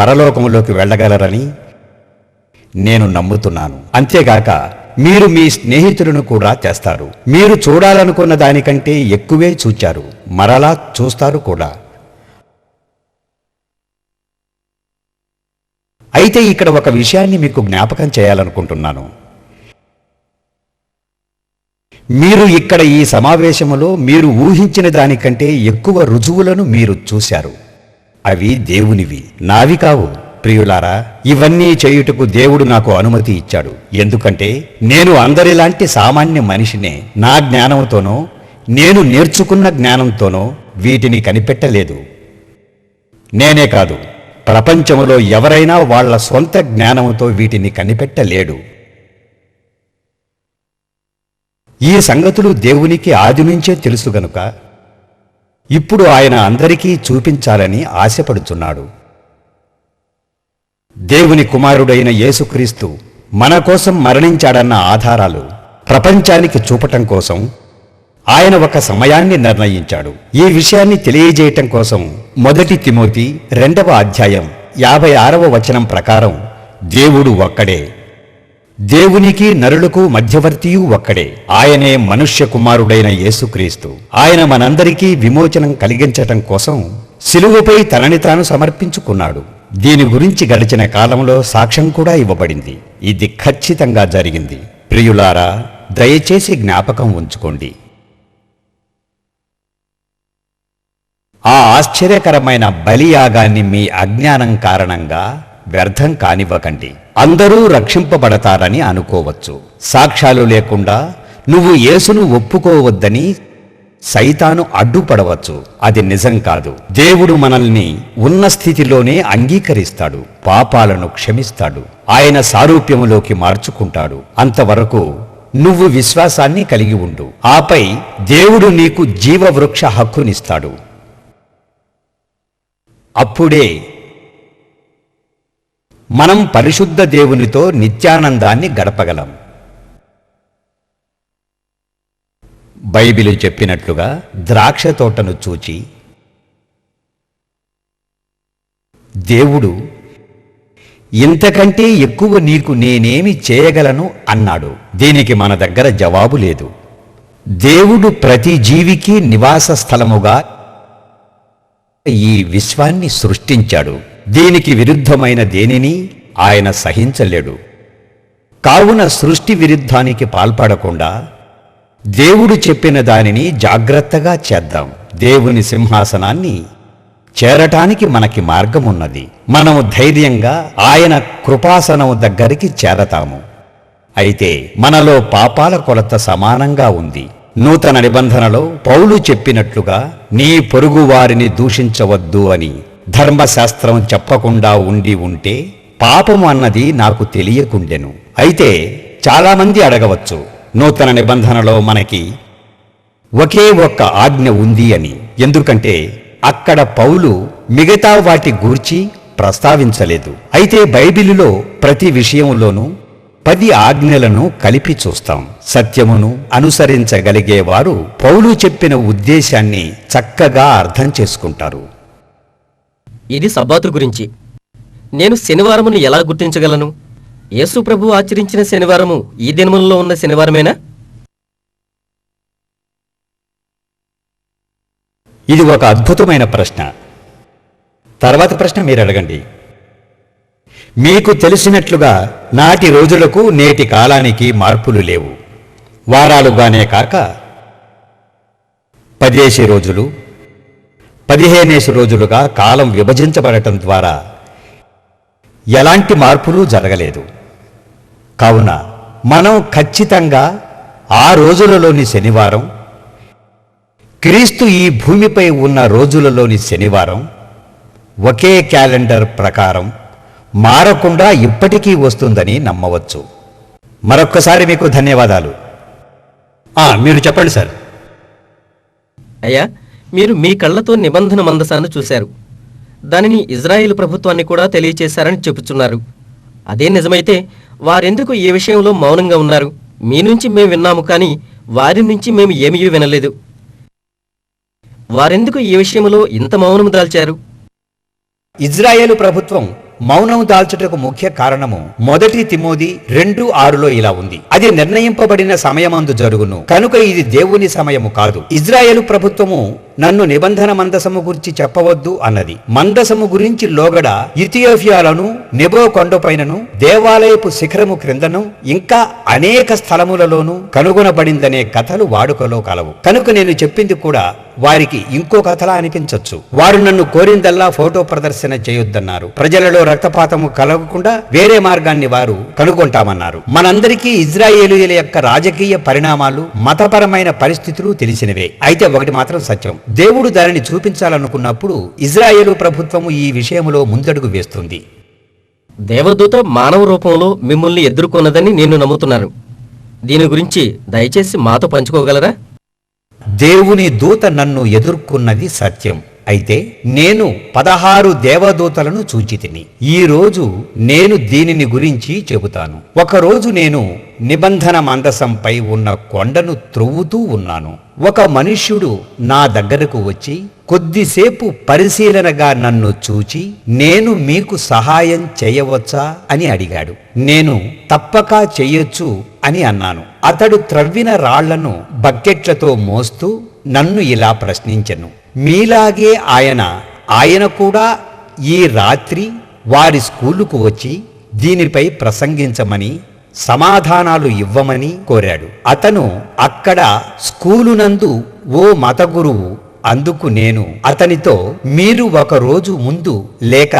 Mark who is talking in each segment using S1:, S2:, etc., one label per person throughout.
S1: పరలోకములోకి వెళ్ళగలరని నేను నమ్ముతున్నాను. అంతేగాక మీరు మీ స్నేహితులను కూడా తెస్తారు. మీరు చూడాలనుకున్న దానికంటే ఎక్కువే చూచారు, మరలా చూస్తారు కూడా. అయితే ఇక్కడ ఒక విషయాన్ని మీకు జ్ఞాపకం చేయాలనుకుంటున్నాను. మీరు ఇక్కడ ఈ సమావేశములో మీరు ఊహించిన దానికంటే ఎక్కువ రుజువులను మీరు చూశారు. అవి దేవునివి, నావి కావు. ప్రియులారా, ఇవన్నీ చేయుటకు దేవుడు నాకు అనుమతి ఇచ్చాడు. ఎందుకంటే నేను అందరిలాంటి సామాన్య మనిషినే. నా జ్ఞానంతోనో నేను నేర్చుకున్న జ్ఞానంతోనో వీటిని కనిపెట్టలేదు. నేనే కాదు, ప్రపంచంలో ఎవరైనా వాళ్ళ సొంత జ్ఞానంతో వీటిని కనిపెట్టలేడు. ఈ సంగతులు దేవునికి ఆది నుంచే తెలుసు గనుక ఇప్పుడు ఆయన అందరికీ చూపించాలని ఆశపడుచున్నాడు. దేవుని కుమారుడైన యేసుక్రీస్తు మన కోసం మరణించాడన్న ఆధారాలు ప్రపంచానికి చూపటం కోసం ఆయన ఒక సమయాన్ని నిర్ణయించాడు. ఈ విషయాన్ని తెలియజేయటం కోసం 1 తిమోతి 2వ అధ్యాయం 56వ వచనం ప్రకారం దేవుడు ఒక్కడే, దేవునికి నరులకు మధ్యవర్తియు ఒక్కడే, ఆయనే మనుష్య కుమారుడైన యేసుక్రీస్తు. ఆయన మనందరికీ విమోచనం కలిగించటం కోసం శిలువపై తనని తాను సమర్పించుకున్నాడు. దీని గురించి గడిచిన కాలంలో సాక్ష్యం కూడా ఇవ్వబడింది. ఇది ఖచ్చితంగా జరిగింది. ప్రియులారా, దయచేసి జ్ఞాపకం ఉంచుకోండి. ఆ ఆశ్చర్యకరమైన బలియాగాన్ని మీ అజ్ఞానం కారణంగా వ్యర్థం కానివ్వకండి. అందరూ రక్షింపబడతారని అనుకోవచ్చు. సాక్ష్యాలు లేకుండా నువ్వు యేసును ఒప్పుకోవద్దని సైతాను అడ్డుపడవచ్చు. అది నిజం కాదు. దేవుడు మనల్ని ఉన్న స్థితిలోనే అంగీకరిస్తాడు, పాపాలను క్షమిస్తాడు, ఆయన సారూప్యములోకి మార్చుకుంటాడు. అంతవరకు నువ్వు విశ్వాసాన్ని కలిగి ఉండు. ఆపై దేవుడు నీకు జీవవృక్ష హక్కునిస్తాడు. అప్పుడే మనం పరిశుద్ధ దేవునితో నిత్యానందాన్ని గడపగలం. బైబిలు చెప్పినట్లుగా ద్రాక్ష తోటను చూచి దేవుడు, ఇంతకంటే ఎక్కువ నీకు నేనేమి చేయగలను అన్నాడు. దీనికి మన దగ్గర జవాబు లేదు. దేవుడు ప్రతి జీవికి నివాస స్థలముగా ఈ విశ్వాన్ని సృష్టించాడు. దీనికి విరుద్ధమైన దేనిని ఆయన సహించలేడు. కావున సృష్టి విరుద్ధానికి పాల్పడకుండా దేవుడు చెప్పిన దానిని జాగ్రత్తగా చేద్దాం. దేవుని సింహాసనాన్ని చేరటానికి మనకి మార్గమున్నది. మనము ధైర్యంగా ఆయన కృపాసనం దగ్గరికి చేరతాము. అయితే మనలో పాపాల కొలత సమానంగా ఉంది. నూతన నిబంధనలో పౌలు చెప్పినట్లుగా నీ పొరుగువారిని దూషించవద్దు అని ధర్మశాస్త్రం చెప్పకుండా ఉంటే పాపము అన్నది నాకు తెలియకుండెను. అయితే చాలామంది అడగవచ్చు, నూతన నిబంధనలో మనకి ఒకే ఒక్క ఆజ్ఞ ఉంది అని. ఎందుకంటే అక్కడ పౌలు మిగతా వాటి గూర్చి ప్రస్తావించలేదు. అయితే బైబిలులో ప్రతి విషయంలోనూ 10 ఆజ్ఞలను కలిపి చూస్తాం. సత్యమును అనుసరించగలిగేవారు పౌలు చెప్పిన ఉద్దేశాన్ని చక్కగా అర్థం చేసుకుంటారు.
S2: ఇది సబ్బాతు గురించి. నేను శనివారమును ఎలా గుర్తించగలను? యేసు ప్రభు ఆచరించిన శనివారము ఈ దినములలో ఉన్న శనివారమేనా?
S1: ఇది ఒక అద్భుతమైన ప్రశ్న. తర్వాత ప్రశ్న మీరు అడగండి. మీకు తెలిసినట్లుగా నాటి రోజులకు నేటి కాలానికి మార్పులు లేవు. వారాలుగానే కాక 10 రోజులు 15 రోజులుగా కాలం విభజించబడటం ద్వారా ఎలాంటి మార్పులు జరగలేదు. కావున మనం ఖచ్చితంగా ఆ రోజులలోని శనివారం, క్రీస్తు ఈ భూమిపై ఉన్న రోజులలోని శనివారం ఒకే క్యాలెండర్ ప్రకారం మారకుండా ఇప్పటికీ వస్తుందని నమ్మవచ్చు. మరొక్కసారి మీకు ధన్యవాదాలు. మీరు చెప్పండి సార్.
S2: అయ్యా, మీరు మీ కళ్లతో నిబంధన మందసాన్ని చూశారు. దానిని ఇజ్రాయేలు ప్రభుత్వాన్ని కూడా తెలియచేశారని చెప్పుచున్నారు. అదే నిజమైతే వారెందుకు ఈ విషయంలో మౌనంగా ఉన్నారు? మీ నుంచి మేము విన్నాము, కానీ వారి నుంచి మేము ఏమీ వినలేదు. వారెందుకు ఈ విషయంలో ఇంత మౌనము దాల్చారు?
S1: ఇజ్రాయేలు ప్రభుత్వం మౌనం దాల్చుటకు ముఖ్య కారణము 1 తిమోథీ 2:6లో ఇలా ఉంది, అది నిర్ణయింపబడిన సమయమందు జరుగును, కనుక ఇది దేవుని సమయము కాదు. ఇజ్రాయేలు ప్రభుత్వము నన్ను నిబంధన మందసము గురించి చెప్పవద్దు అన్నది. మందసము గురించి లోగడ ఇథియోపియాలను, నెబో కొండపైనను, దేవాలయపు శిఖరము క్రిందను, ఇంకా అనేక స్థలములలోనూ కనుగొనబడిందనే కథలు వాడుకలో కలవు. కనుక నేను చెప్పింది కూడా వారికి ఇంకో కథలా అనిపించొచ్చు. వారు నన్ను కోరిందల్లా ఫోటో ప్రదర్శన చేయొద్దన్నారు. ప్రజలలో రక్తపాతము కలగకుండా వేరే మార్గాన్ని వారు కనుగొంటామన్నారు. మనందరికీ ఇజ్రాయేలీయుల యొక్క రాజకీయ పరిణామాలు, మతపరమైన పరిస్థితులు తెలిసినవే. అయితే ఒకటి మాత్రం సత్యం, దేవుడు దానిని చూపించాలనుకున్నప్పుడు ఇజ్రాయేలు ప్రభుత్వము ఈ విషయములో ముందడుగు వేస్తుంది.
S2: దేవదూత మానవ రూపంలో మిమ్మల్ని ఎదుర్కొన్నదని నేను నమ్ముతున్నాను. దీని గురించి దయచేసి మాతో పంచుకోగలరా?
S1: దేవుని దూత నన్ను ఎదుర్కొన్నది సత్యం. అయితే నేను 16 దేవదూతలను చూచితిని. ఈ రోజు నేను దీనిని గురించి చెబుతాను. ఒకరోజు నేను నిబంధన మందసంపై ఉన్న కొండను త్రవ్వుతూ ఉన్నాను. ఒక మనుష్యుడు నా దగ్గరకు వచ్చి కొద్దిసేపు పరిశీలనగా నన్ను చూచి, నేను మీకు సహాయం చేయవచ్చా అని అడిగాడు. నేను తప్పక చెయ్యొచ్చు అని అన్నాను. అతడు త్రవ్విన రాళ్లను బకెట్లతో మోస్తూ నన్ను ఇలా ప్రశ్నించెను, మీలాగే ఆయన కూడా ఈ రాత్రి వారి స్కూలుకు వచ్చి దీనిపై ప్రసంగించమని, సమాధానాలు ఇవ్వమని కోరాడు. అతను అక్కడ స్కూలునందు ఓ మత గురువు. అందుకు నేను అతనితో, మీరు ఒక రోజు ముందు లేక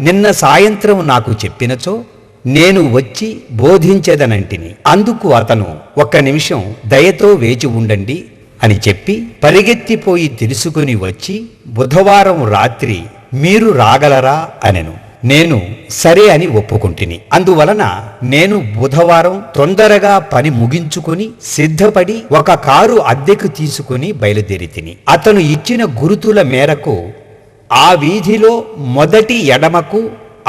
S1: నిన్న సాయంత్రం నాకు చెప్పినచో నేను వచ్చి బోధించేదనంటిని. అందుకు అతను, ఒక్క నిమిషం దయతో వేచి ఉండండి అని చెప్పి పరిగెత్తిపోయి తెలుసుకుని వచ్చి, బుధవారం రాత్రి మీరు రాగలరా అనెను. నేను సరే అని ఒప్పుకుంటిని. అందువలన నేను బుధవారం తొందరగా పని ముగించుకుని సిద్ధపడి ఒక కారు అద్దెకు తీసుకుని బయలుదేరితిని. అతను ఇచ్చిన గురుతుల మేరకు ఆ వీధిలో మొదటి ఎడమకు,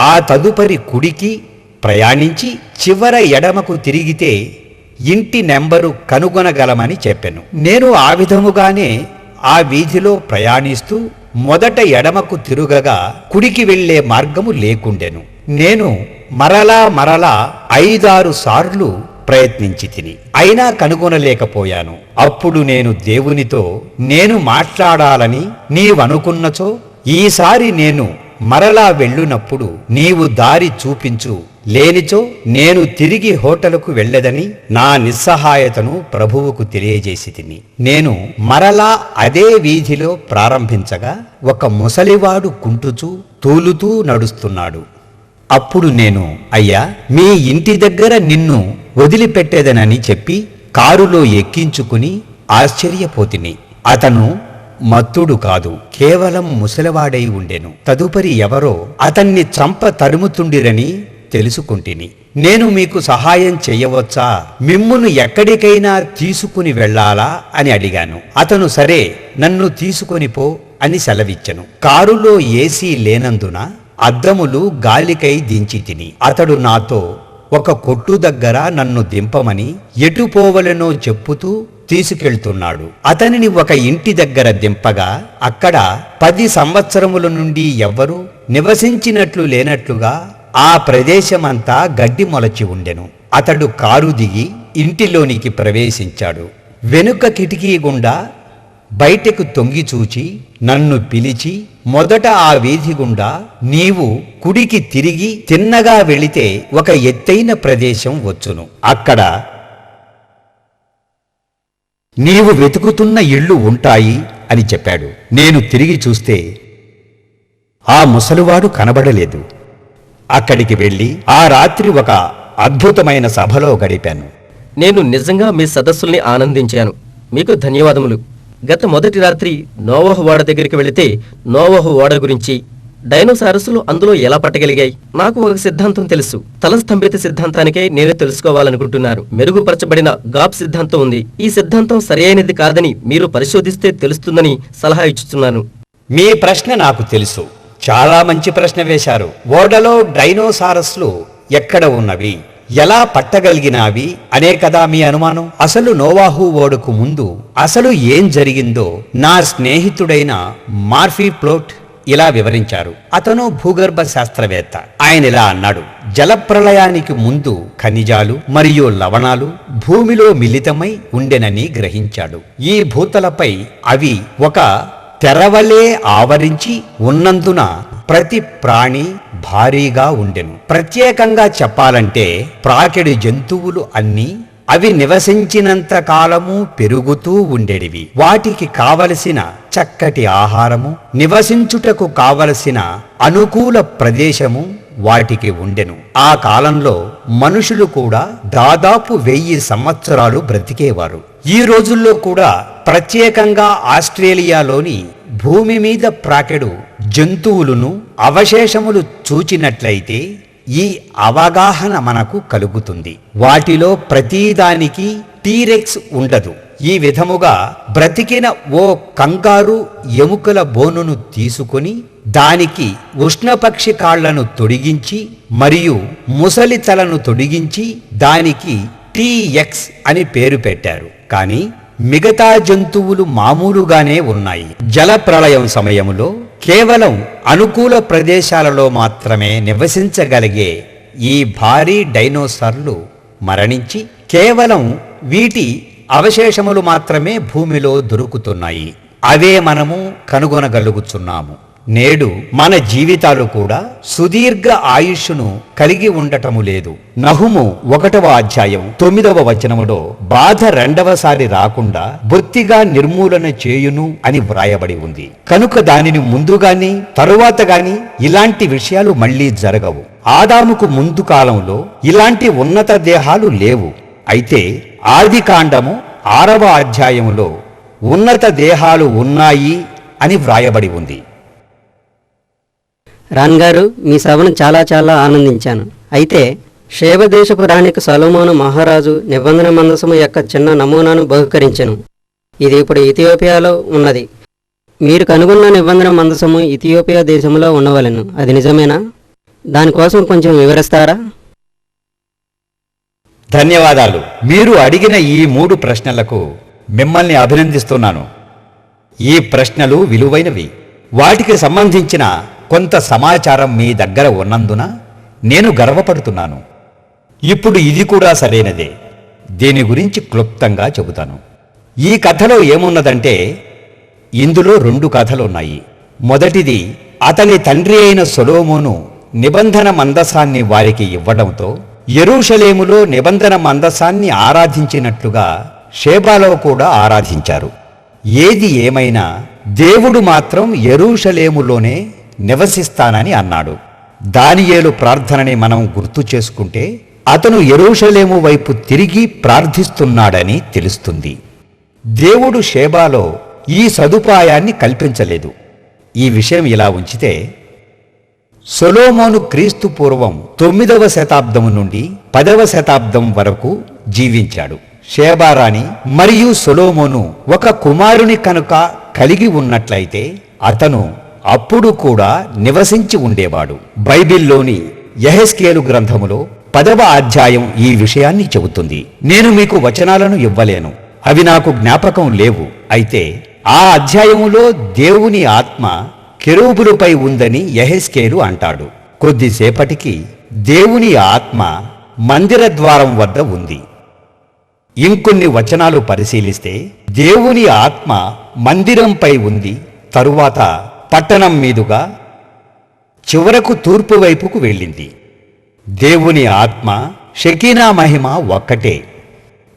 S1: ఆ తదుపరి కుడికి ప్రయాణించి చివర ఎడమకు తిరిగితే ఇంటి నెంబరు కనుగొనగలమని చెప్పాను. నేను ఆ విధముగానే ఆ వీధిలో ప్రయాణిస్తూ మొదట ఎడమకు తిరుగగా కుడికి వెళ్లే మార్గము లేకుండెను. నేను మరలా 5-6 సార్లు ప్రయత్నించి తిని, అయినా కనుగొనలేకపోయాను. అప్పుడు నేను దేవునితో, నేను మాట్లాడాలని నీవనుకున్నచో ఈసారి నేను మరలా వెళ్ళునప్పుడు నీవు దారి చూపించు, లేనిచో నేను తిరిగి హోటలుకు వెళ్ళదని నా నిస్సహాయతను ప్రభువుకు తెలియజేసి తిని. నేను మరలా అదే వీధిలో ప్రారంభించగా ఒక ముసలివాడు కుంటుచూ తూలుతూ నడుస్తున్నాడు. అప్పుడు నేను, అయ్యా, మీ ఇంటి దగ్గర నిన్ను వదిలిపెట్టేదనని చెప్పి కారులో ఎక్కించుకుని ఆశ్చర్యపోతిని. అతను మత్తుడు కాదు, కేవలం ముసలివాడై ఉండెను. తదుపరి ఎవరో అతన్ని చంప తరుముతుండిరని తెలుసుకుంటిని. నేను మీకు సహాయం చెయ్యవచ్చా, మిమ్మును ఎక్కడికైనా తీసుకుని వెళ్ళాలా అని అడిగాను. అతను సరే, నన్ను తీసుకొని పో అని సెలవిచ్చెను. కారులో ఏసీ లేనందున అద్దములు గాలికై దించి తిని. అతడు నాతో ఒక కొట్టు దగ్గర నన్ను దింపమని ఎటు పోవలెనో చెప్పుతూ తీసుకెళ్తున్నాడు. అతనిని ఒక ఇంటి దగ్గర దింపగా అక్కడ 10 సంవత్సరముల నుండి ఎవ్వరూ నివసించినట్లు లేనట్లుగా ఆ ప్రదేశమంతా గడ్డి మొలచి ఉండెను. అతడు కారు దిగి ఇంటిలోనికి ప్రవేశించాడు. వెనుక కిటికీ గుండా బయటకు తొంగి చూచి నన్ను పిలిచి, మొదట ఆ వీధి గుండా నీవు కుడికి తిరిగి తిన్నగా వెళితే ఒక ఎత్తైన ప్రదేశం వచ్చును. అక్కడ నీవు వెతుకుతున్న ఇళ్ళు ఉంటాయి అని చెప్పాడు. నేను తిరిగి చూస్తే ఆ ముసలివాడు కనబడలేదు. అక్కడికి వెళ్ళి ఆ రాత్రి ఒక అద్భుతమైన సభలో గడిపాను.
S2: నేను నిజంగా మీ సదస్సుల్ని ఆనందించాను. మీకు ధన్యవాదములు. గత మొదటి రాత్రి నోవహు ఓడ దగ్గరికి వెళితే నోవహు ఓడ గురించి, డైనోసారస్లు అందులో ఎలా పట్టగలిగాయి, నాకు ఒక సిద్ధాంతం తెలుసు. తలస్తంభిత సిద్ధాంతానికే నేను తెలుసుకోవాలనుకుంటున్నాను. మెరుగుపరచబడిన గాప్ సిద్ధాంతం ఉంది. ఈ సిద్ధాంతం సరైనది కాదని మీరు పరిశోధిస్తే తెలుస్తుందని సలహా ఇచ్చుతున్నాను.
S1: మీ ప్రశ్న నాకు తెలుసు. చాలా మంచి ప్రశ్న వేశారు. ఓడలో డైనోసారస్లు ఎక్కడ ఉన్నవి, ఎలా పట్టగలిగినవి అనే కదా మీ అనుమానం. అసలు నోవాహు ఓడకు ముందు అసలు ఏం జరిగిందో నా స్నేహితుడైన మార్ఫీ ప్లోట్ ఇలా వివరించారు. అతను భూగర్భ శాస్త్రవేత్త. ఆయన ఇలా అన్నాడు: జలప్రళయానికి ముందు ఖనిజాలు మరియు లవణాలు భూమిలో మిళితమై ఉండెనని గ్రహించాడు. ఈ భూతలపై అవి ఒక తెరవలే ఆవరించి ఉన్నందున ప్రతి ప్రాణి భారీగా ఉండెను. ప్రత్యేకంగా చెప్పాలంటే ప్రాకెడి జంతువులు అన్నీ అవి నివసించినంత కాలము పెరుగుతూ ఉండేటివి. వాటికి కావలసిన చక్కటి ఆహారము, నివసించుటకు కావలసిన అనుకూల ప్రదేశము వాటికి ఉండెను. ఆ కాలంలో మనుషులు కూడా దాదాపు 1000 సంవత్సరాలు బ్రతికేవారు. ఈ రోజుల్లో కూడా ప్రత్యేకంగా ఆస్ట్రేలియాలోని భూమి మీద ప్రాకెడు జంతువులను అవశేషములు చూచినట్లయితే ఈ అవగాహన మనకు కలుగుతుంది. వాటిలో ప్రతిదానికి టీరెక్స్ ఉండదు. ఈ విధముగా బ్రతికిన ఓ కంగారు ఎముకల బోనును తీసుకొని దానికి ఉష్ణపక్షి కాళ్లను తొడిగించి మరియు ముసలి తలను తొడిగించి దానికి టీఎక్స్ అని పేరు పెట్టారు. కానీ మిగతా జంతువులు మామూలుగానే ఉన్నాయి. జలప్రళయం సమయంలో కేవలం అనుకూల ప్రదేశాలలో మాత్రమే నివసించగలిగే ఈ భారీ డైనోసార్లు మరణించి కేవలం వీటి అవశేషములు మాత్రమే భూమిలో దొరుకుతున్నాయి. అవే మనము కనుగొనగలుగుతున్నాము. నేడు మన జీవితాలు కూడా సుదీర్ఘ ఆయుష్ను కలిగి ఉండటము లేదు. నహుము 1వ అధ్యాయం 9వ వచనములో బాధ రెండవసారి రాకుండా బొత్తిగా నిర్మూలన చేయును అని వ్రాయబడి ఉంది. కనుక దానిని ముందుగాని తరువాత గాని ఇలాంటి విషయాలు మళ్లీ జరగవు. ఆదాముకు ముందు కాలంలో ఇలాంటి ఉన్నత దేహాలు లేవు. అయితే ఆదికాండము 6వ అధ్యాయములో ఉన్నత దేహాలు ఉన్నాయి అని వ్రాయబడి ఉంది.
S3: రాన్ గారు, మీ సభను చాలా ఆనందించాను. అయితే షేబదేశపు రాణికి సొలొమోను మహారాజు నిబంధన మందసము యొక్క చిన్న నమూనాను బహుకరించెను. ఇది ఇప్పుడు ఇథియోపియాలో ఉన్నది. మీరు కనుగొన్న నిబంధన మందసము ఇథియోపియా దేశంలో ఉండవలెను. అది నిజమేనా? దానికోసం కొంచెం వివరిస్తారా?
S1: ధన్యవాదాలు. మీరు అడిగిన ఈ 3 ప్రశ్నలకు మిమ్మల్ని అభినందిస్తున్నాను. ఈ ప్రశ్నలు విలువైనవి. వాటికి సంబంధించిన కొంత సమాచారం మీ దగ్గర ఉన్నందున నేను గర్వపడుతున్నాను. ఇప్పుడు ఇది కూడా సరైనదే. దీని గురించి క్లుప్తంగా చెబుతాను. ఈ కథలో ఏమున్నదంటే, ఇందులో 2 కథలున్నాయి. మొదటిది, అతని తండ్రి అయిన సొలొమోను నిబంధన మందసాన్ని వారికి ఇవ్వడంతో యెరూషలేములో నిబంధన మందసాన్ని ఆరాధించినట్లుగా షేబాలో కూడా ఆరాధించారు. ఏది ఏమైనా దేవుడు మాత్రం యెరూషలేములోనే నివసిస్తానని అన్నాడు. దానియేలు ప్రార్థనని మనం గుర్తు చేసుకుంటే అతను యెరూషలేము వైపు తిరిగి ప్రార్థిస్తున్నాడని తెలుస్తుంది. దేవుడు షేబాలో ఈ సదుపాయాన్ని కల్పించలేదు. ఈ విషయం ఇలా ఉంచితే, సొలొమోను క్రీస్తు పూర్వం 9వ శతాబ్దం నుండి 10వ శతాబ్దం వరకు జీవించాడు. షేబారాణి మరియు సొలొమోను ఒక కుమారుని కనుక కలిగి ఉన్నట్లయితే అతను అప్పుడు కూడా నివసించి ఉండేవాడు. బైబిల్లోని యెహెజ్కేలు గ్రంథములో 10వ అధ్యాయం ఈ విషయాన్ని చెబుతుంది. నేను మీకు వచనాలను ఇవ్వలేను, అవి నాకు జ్ఞాపకం లేవు. అయితే ఆ అధ్యాయములో దేవుని ఆత్మ కెరూబులపై ఉందని యెహెజ్కేలు అంటాడు. కొద్దిసేపటికి దేవుని ఆత్మ మందిర ద్వారం వద్ద ఉంది. ఇంకొన్ని వచనాలు పరిశీలిస్తే దేవుని ఆత్మ మందిరంపై ఉంది. తరువాత పట్టణం మీదుగా చివరకు తూర్పు వైపుకు వెళ్ళింది. దేవుని ఆత్మ, షెకీనా మహిమ ఒక్కటే,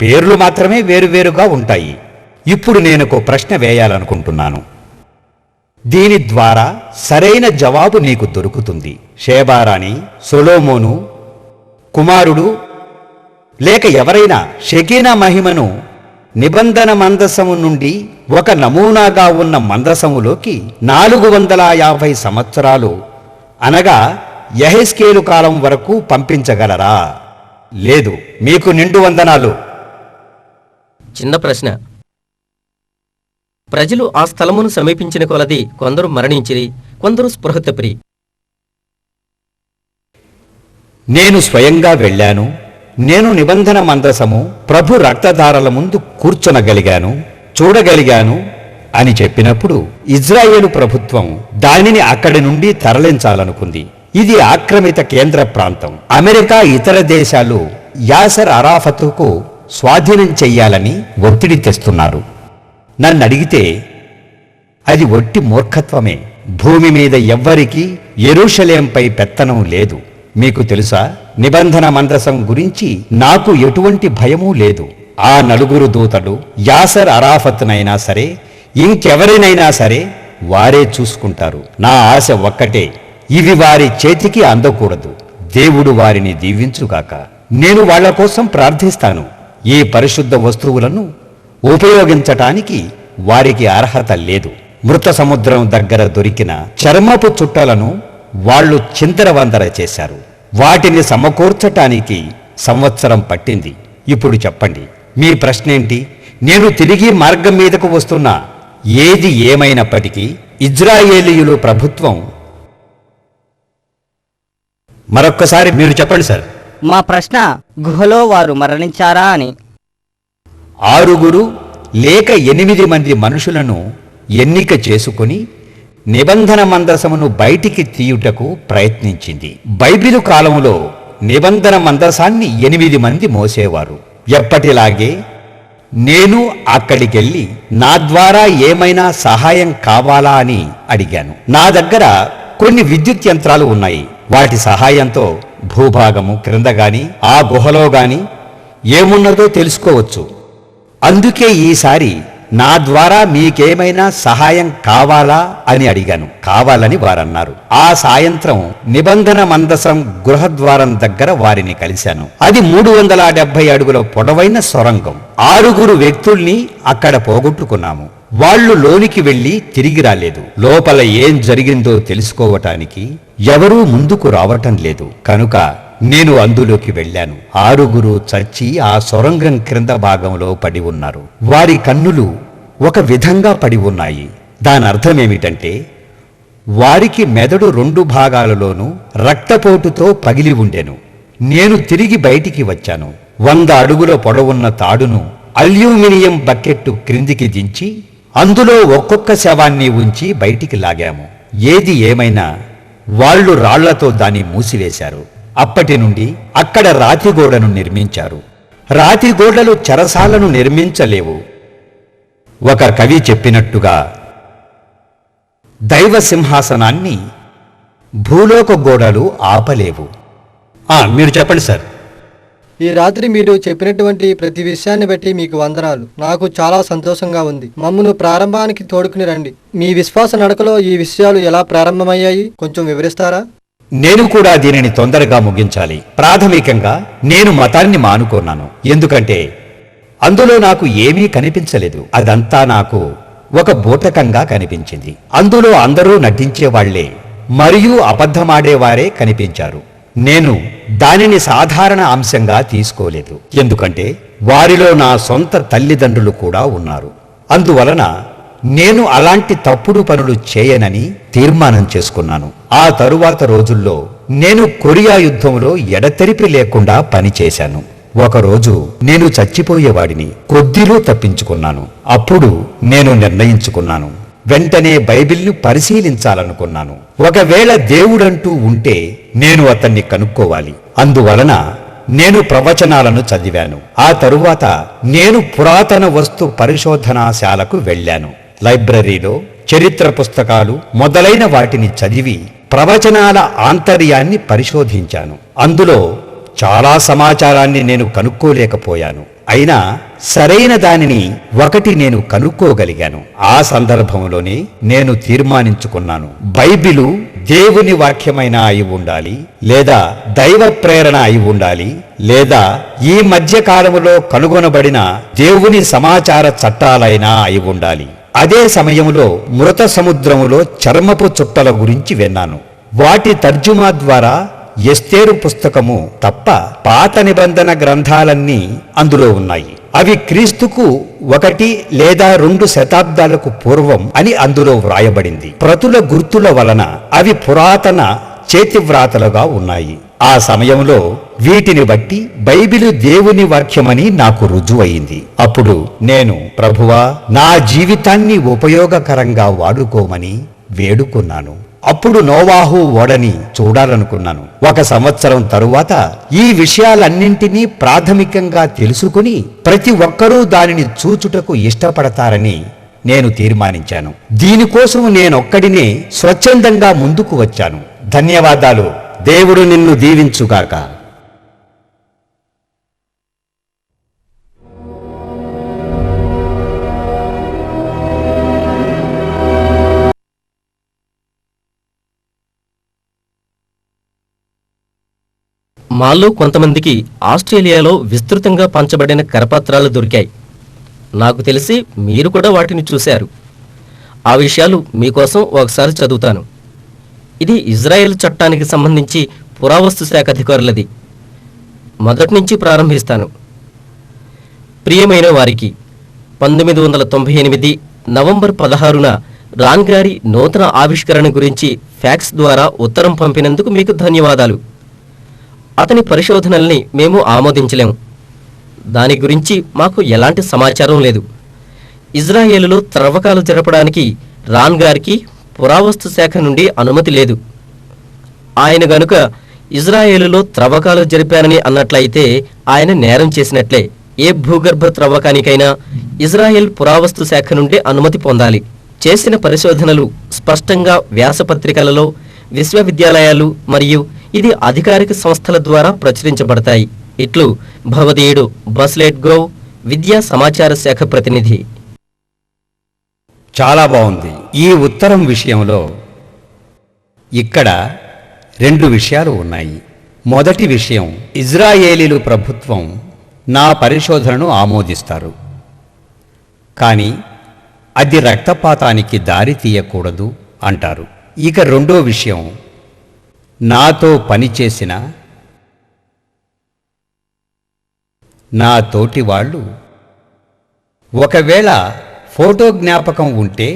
S1: పేర్లు మాత్రమే వేరువేరుగా ఉంటాయి. ఇప్పుడు నేనొక ప్రశ్న వేయాలనుకుంటున్నాను. దీని ద్వారా సరైన జవాబు నీకు దొరుకుతుంది. షేబారాణి, సొలొమోను కుమారుడు లేక ఎవరైనా షెకీనా మహిమను నిబంధన మందసము నుండి ఒక నమూనాగా ఉన్న మందసములోకి 450 సంవత్సరాలు అనగా యెహెజ్కేలు కాలం వరకు పంపించగలరా? లేదు. మీకు నిండు వందనాలు.
S2: చిన్న ప్రశ్న. ప్రజలు ఆ స్థలమును సమీపించిన కొలది కొందరు మరణించిరి, కొందరు స్పృహ తప్పిరి.
S1: నేను స్వయంగా వెళ్ళాను. నేను నిబంధన మందసము ప్రభు రక్తధారల ముందు కూర్చొనగలిగాను, చూడగలిగాను. అని చెప్పినప్పుడు ఇజ్రాయేలు ప్రభుత్వం దానిని అక్కడి నుండి తరలించాలనుకుంది. ఇది ఆక్రమిత కేంద్ర ప్రాంతం. అమెరికా ఇతర దేశాలు యాసర్ అరాఫతుకు స్వాధీనం చెయ్యాలని ఒత్తిడి తెస్తున్నారు. నన్నడిగితే అది ఒట్టి మూర్ఖత్వమే. భూమి మీద ఎవ్వరికీ యెరూషలేంపై పెత్తనం లేదు. మీకు తెలుసా, నిబంధన మందసం గురించి నాకు ఎటువంటి భయమూ లేదు. ఆ నలుగురు దూతలు యాసర్ అరాఫత్నైనా సరే, ఇంకెవరినైనా సరే వారే చూసుకుంటారు. నా ఆశ ఒక్కటే, ఇవి వారి చేతికి అందకూడదు. దేవుడు వారిని దీవించుగాక. నేను వాళ్ల కోసం ప్రార్థిస్తాను. ఈ పరిశుద్ధ వస్తువులను ఉపయోగించటానికి వారికి అర్హత లేదు. మృత సముద్రం దగ్గర దొరికిన చర్మపు చుట్టలను వాళ్ళు చిందరవందర చేశారు. వాటిని సమకూర్చటానికి సంవత్సరం పట్టింది. ఇప్పుడు చెప్పండి, మీ ప్రశ్నేంటి? నేను తిరిగి మార్గం మీదకు వస్తున్నా. ఏది ఏమైనప్పటికీ ఇజ్రాయేలీయులు ప్రభుత్వం. మరొక్కసారి మీరు చెప్పండి సార్.
S4: మా ప్రశ్న, గుహలో వారు మరణించారా అని.
S1: 6 లేక 8 మంది మనుషులను ఎన్నిక చేసుకుని నిబంధన మందసమును బయటికి తీయుటకు ప్రయత్నించింది. బైబిలు కాలంలో నిబంధన మందసాన్ని 8 మంది మోసేవారు. ఎప్పటిలాగే నేను అక్కడికెళ్ళి నా ద్వారా ఏమైనా సహాయం కావాలా అని అడిగాను. నా దగ్గర కొన్ని విద్యుత్ యంత్రాలు ఉన్నాయి. వాటి సహాయంతో భూభాగము క్రింద గాని ఆ గుహలో గాని ఏమున్నదో తెలుసుకోవచ్చు. అందుకే ఈసారి నా ద్వారా మీకేమైనా సహాయం కావాలా అని అడిగాను. కావాలని వారన్నారు. ఆ సాయంత్రం నిబంధన మందసం గృహద్వారం దగ్గర వారిని కలిశాను. అది 370 అడుగుల పొడవైన సొరంగం. 6 వ్యక్తుల్ని అక్కడ పోగొట్టుకున్నాము. వాళ్ళు లోనికి వెళ్లి తిరిగి రాలేదు. లోపల ఏం జరిగిందో తెలుసుకోవటానికి ఎవరూ ముందుకు రావటం లేదు. కనుక నేను అందులోకి వెళ్ళాను. 6 చచ్చి ఆ సొరంగం క్రింద భాగంలో పడి ఉన్నారు. వారి కన్నులు ఒక విధంగా పడి ఉన్నాయి. దాని అర్థమేమిటంటే, వారికి మెదడు 2 భాగాలలోనూ రక్తపోటుతో పగిలి ఉండెను. నేను తిరిగి బయటికి వచ్చాను. 100 అడుగుల పొడవున్న తాడును అల్యూమినియం బకెట్టు క్రిందికి దించి అందులో ఒక్కొక్క శవాన్ని ఉంచి బయటికి లాగాము. ఏది ఏమైనా వాళ్ళు రాళ్లతో దాన్ని మూసివేశారు. అప్పటి నుండి అక్కడ రాతిగోడను నిర్మించారు. రాతిగోడలు చెరసాలను నిర్మించలేవు. ఒక కవి చెప్పినట్టుగా, దైవ సింహాసనాన్ని భూలోక గోడలు ఆపలేవు. మీరు చెప్పండి సార్.
S5: ఈ రాత్రి మీరు చెప్పినటువంటి ప్రతి విషయాన్ని బట్టి మీకు వందనాలు. నాకు చాలా సంతోషంగా ఉంది. మమ్మను ప్రారంభానికి తోడుకుని రండి. మీ విశ్వాస నడకలో ఈ విషయాలు ఎలా ప్రారంభమయ్యాయి కొంచెం వివరిస్తారా?
S1: నేను కూడా దీనిని తొందరగా ముగించాలి. ప్రాథమికంగా నేను మతాన్ని మానుకున్నాను. ఎందుకంటే అందులో నాకు ఏమీ కనిపించలేదు. అదంతా నాకు ఒక బూటకంగా కనిపించింది. అందులో అందరూ నటించేవాళ్లే మరియు అబద్ధమాడేవారే కనిపించారు. నేను దానిని సాధారణ అంశంగా తీసుకోలేదు. ఎందుకంటే వారిలో నా సొంత తల్లిదండ్రులు కూడా ఉన్నారు. అందువలన నేను అలాంటి తప్పుడు పనులు చేయనని తీర్మానం చేసుకున్నాను. ఆ తరువాత రోజుల్లో నేను కొరియా యుద్ధంలో ఎడతెరిపి లేకుండా పనిచేశాను. ఒకరోజు నేను చచ్చిపోయేవాడిని. కొద్దిలో తప్పించుకున్నాను. అప్పుడు నేను నిర్ణయించుకున్నాను, వెంటనే బైబిల్ను పరిశీలించాలనుకున్నాను. ఒకవేళ దేవుడంటూ ఉంటే నేను అతన్ని కనుక్కోవాలి. అందువలన నేను ప్రవచనాలను చదివాను. ఆ తరువాత నేను పురాతన వస్తు పరిశోధనాశాలకు వెళ్ళాను. లైబ్రరీలో చరిత్ర పుస్తకాలు మొదలైన వాటిని చదివి ప్రవచనాల ఆంతర్యాన్ని పరిశోధించాను. అందులో చాలా సమాచారాన్ని నేను కనుక్కోలేకపోయాను. అయినా సరైన దానిని ఒకటి నేను కనుక్కోగలిగాను. ఆ సందర్భంలోనే నేను తీర్మానించుకున్నాను, బైబిలు దేవుని వాక్యమైన అయి ఉండాలి, లేదా దైవ ప్రేరణ అయి ఉండాలి, లేదా ఈ మధ్య కాలంలో కనుగొనబడిన దేవుని సమాచార చట్టాలైనా అయి ఉండాలి. అదే సమయంలో మృత సముద్రములో చర్మపు చుట్టల గురించి విన్నాను. వాటి తర్జుమా ద్వారా ఎస్తేరు పుస్తకము తప్ప పాత నిబంధన గ్రంథాలన్నీ అందులో ఉన్నాయి. అవి క్రీస్తుకు 1 లేదా 2 శతాబ్దాలకు పూర్వం అని అందులో వ్రాయబడింది. ప్రతుల గుర్తుల వలన అవి పురాతన చేతివ్రాతలుగా ఉన్నాయి. ఆ సమయంలో వీటిని బట్టి బైబిలు దేవుని వాక్యమని నాకు రుజువయింది. అప్పుడు నేను, ప్రభువా, నా జీవితాన్ని ఉపయోగకరంగా వాడుకోమని వేడుకున్నాను. అప్పుడు నోవాహు ఓడని చూడాలనుకున్నాను. 1 సంవత్సరం తరువాత ఈ విషయాలన్నింటినీ ప్రాథమికంగా తెలుసుకుని ప్రతి ఒక్కరూ దానిని చూచుటకు ఇష్టపడతారని నేను తీర్మానించాను. దీనికోసం నేనొక్కడినే స్వచ్ఛందంగా ముందుకు వచ్చాను. ధన్యవాదాలు. దేవుడు నిన్ను దీవించుగాక.
S2: మాలో కొంతమందికి ఆస్ట్రేలియాలో విస్తృతంగా పంచబడిన కరపత్రాలు దొరికాయి. నాకు తెలిసి మీరు కూడా వాటిని చూశారు. ఆ విషయాలు మీకోసం ఒకసారి చదువుతాను. ఇది ఇజ్రాయెల్ చట్టానికి సంబంధించి పురావస్తు శాఖ అధికారులది. మొదటి నుంచి ప్రారంభిస్తాను. ప్రియమైన వారికి 1998 నవంబర్ 16న రాన్ గారి నూతన ఆవిష్కరణ గురించి ఫ్యాక్స్ ద్వారా ఉత్తరం పంపినందుకు మీకు ధన్యవాదాలు. అతని పరిశోధనల్ని మేము ఆమోదించలేము. దాని గురించి మాకు ఎలాంటి సమాచారం లేదు. ఇజ్రాయేలులో త్రవ్వకాలు జరపడానికి రాన్ గారికి పురావస్తు శాఖ నుండి అనుమతి లేదు. ఆయన గనుక ఇజ్రాయేలులో త్రవ్వకాలు జరిపారని అన్నట్లయితే ఆయన నేరం చేసినట్లే. ఏ భూగర్భ త్రవ్వకానికైనా ఇజ్రాయెల్ పురావస్తు శాఖ నుండి అనుమతి పొందాలి. చేసిన పరిశోధనలు స్పష్టంగా వ్యాసపత్రికలలో, విశ్వవిద్యాలయాలు మరియు ఇది అధికారిక సంస్థల ద్వారా ప్రచురించబడతాయి. ఇట్లు భవదీయుడు బస్లెట్ గ్రోవ్, విద్యా సమాచార శాఖ ప్రతినిధి.
S1: చాలా బాగుంది. ఈ ఉత్తరం విషయంలో ఇక్కడ 2 విషయాలు ఉన్నాయి. మొదటి విషయం, ఇజ్రాయేలీలు ప్రభుత్వం నా పరిశోధనను ఆమోదిస్తారు, కానీ అది రక్తపాతానికి దారి తీయకూడదు అంటారు. ఇక రెండో విషయం, నాతో పనిచేసిన నా తోటి వాళ్ళు ఒకవేళ ఫోటో జ్ఞాపకం ఉంటే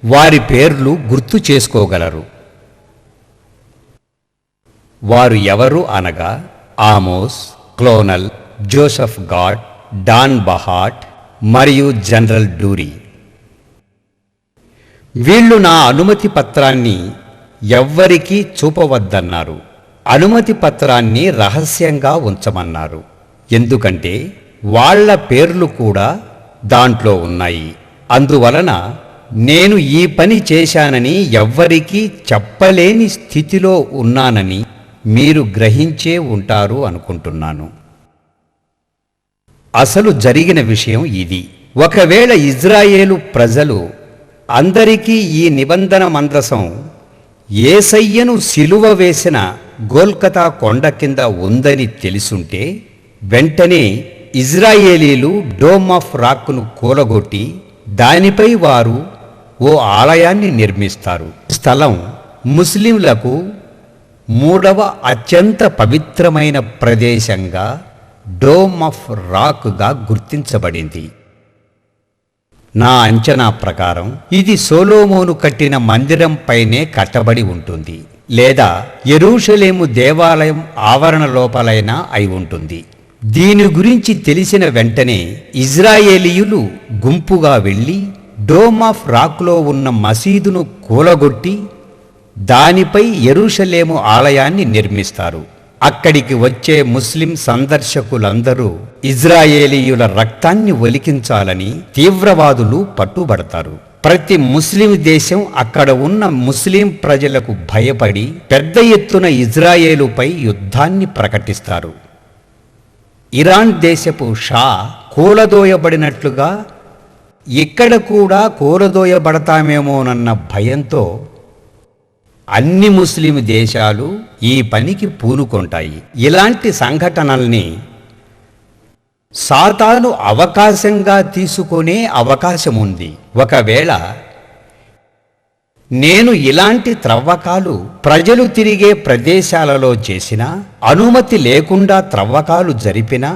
S1: వారి పేర్లు గుర్తు చేసుకోగలరు. వారు ఎవరు అనగా ఆమోస్, క్లోనల్, జోసెఫ్ గాడ్, డాన్ బహాట్ మరియు జనరల్ డూరీ. వీళ్ళు నా అనుమతి పత్రాన్ని ఎవ్వరికీ చూపవద్దన్నారు. అనుమతి పత్రాన్ని రహస్యంగా ఉంచమన్నారు. ఎందుకంటే వాళ్ళ పేర్లు కూడా దాంట్లో ఉన్నాయి. అందువలన నేను ఈ పని చేశానని ఎవ్వరికీ చెప్పలేని స్థితిలో ఉన్నానని మీరు గ్రహించే ఉంటారు అనుకుంటున్నాను. అసలు జరిగిన విషయం ఇది. ఒకవేళ ఇజ్రాయేలు ప్రజలు అందరికీ ఈ నిబంధన మందసం యేసయ్యను సిలువ వేసిన గోల్కతా కొండ కింద ఉందని తెలుసుంటే వెంటనే ఇజ్రాయేలీలు డోమ్ ఆఫ్ రాక్ను కూలగొట్టి దానిపై వారు ఓ ఆలయాన్ని నిర్మిస్తారు. స్థలం ముస్లింలకు 3వ అత్యంత పవిత్రమైన ప్రదేశంగా డోమ్ ఆఫ్ రాక్గా గుర్తించబడింది. నా అంచనా ప్రకారం ఇది సొలొమోను కట్టిన మందిరం పైనే కట్టబడి ఉంటుంది, లేదా యెరూషలేము దేవాలయం ఆవరణ లోపలైనా అయి ఉంటుంది. దీని గురించి తెలిసిన వెంటనే ఇజ్రాయేలీయులు గుంపుగా వెళ్ళి డోమ్ ఆఫ్ రాక్లో ఉన్న మసీదును కూలగొట్టి దానిపై యెరూషలేము ఆలయాన్ని నిర్మిస్తారు. అక్కడికి వచ్చే ముస్లిం సందర్శకులందరూ ఇజ్రాయేలీయుల రక్తాన్ని ఒలికించాలని తీవ్రవాదులు పట్టుబడతారు. ప్రతి ముస్లిం దేశం అక్కడ ఉన్న ముస్లిం ప్రజలకు భయపడి పెద్ద ఎత్తున ఇజ్రాయేలుపై యుద్ధాన్ని ప్రకటిస్తారు. ఇరాన్ దేశపు షా కూలదోయబడినట్లుగా ఇక్కడ కూడా కూలదోయబడతామేమోనన్న భయంతో అన్ని ముస్లిం దేశాలు ఈ పనికి పూనుకుంటాయి. ఇలాంటి సంఘటనల్ని సాతాను అవకాశంగా తీసుకునే అవకాశం ఉంది. ఒకవేళ నేను ఇలాంటి త్రవ్వకాలు ప్రజలు తిరిగే ప్రదేశాలలో చేసినా, అనుమతి లేకుండా త్రవ్వకాలు జరిపినా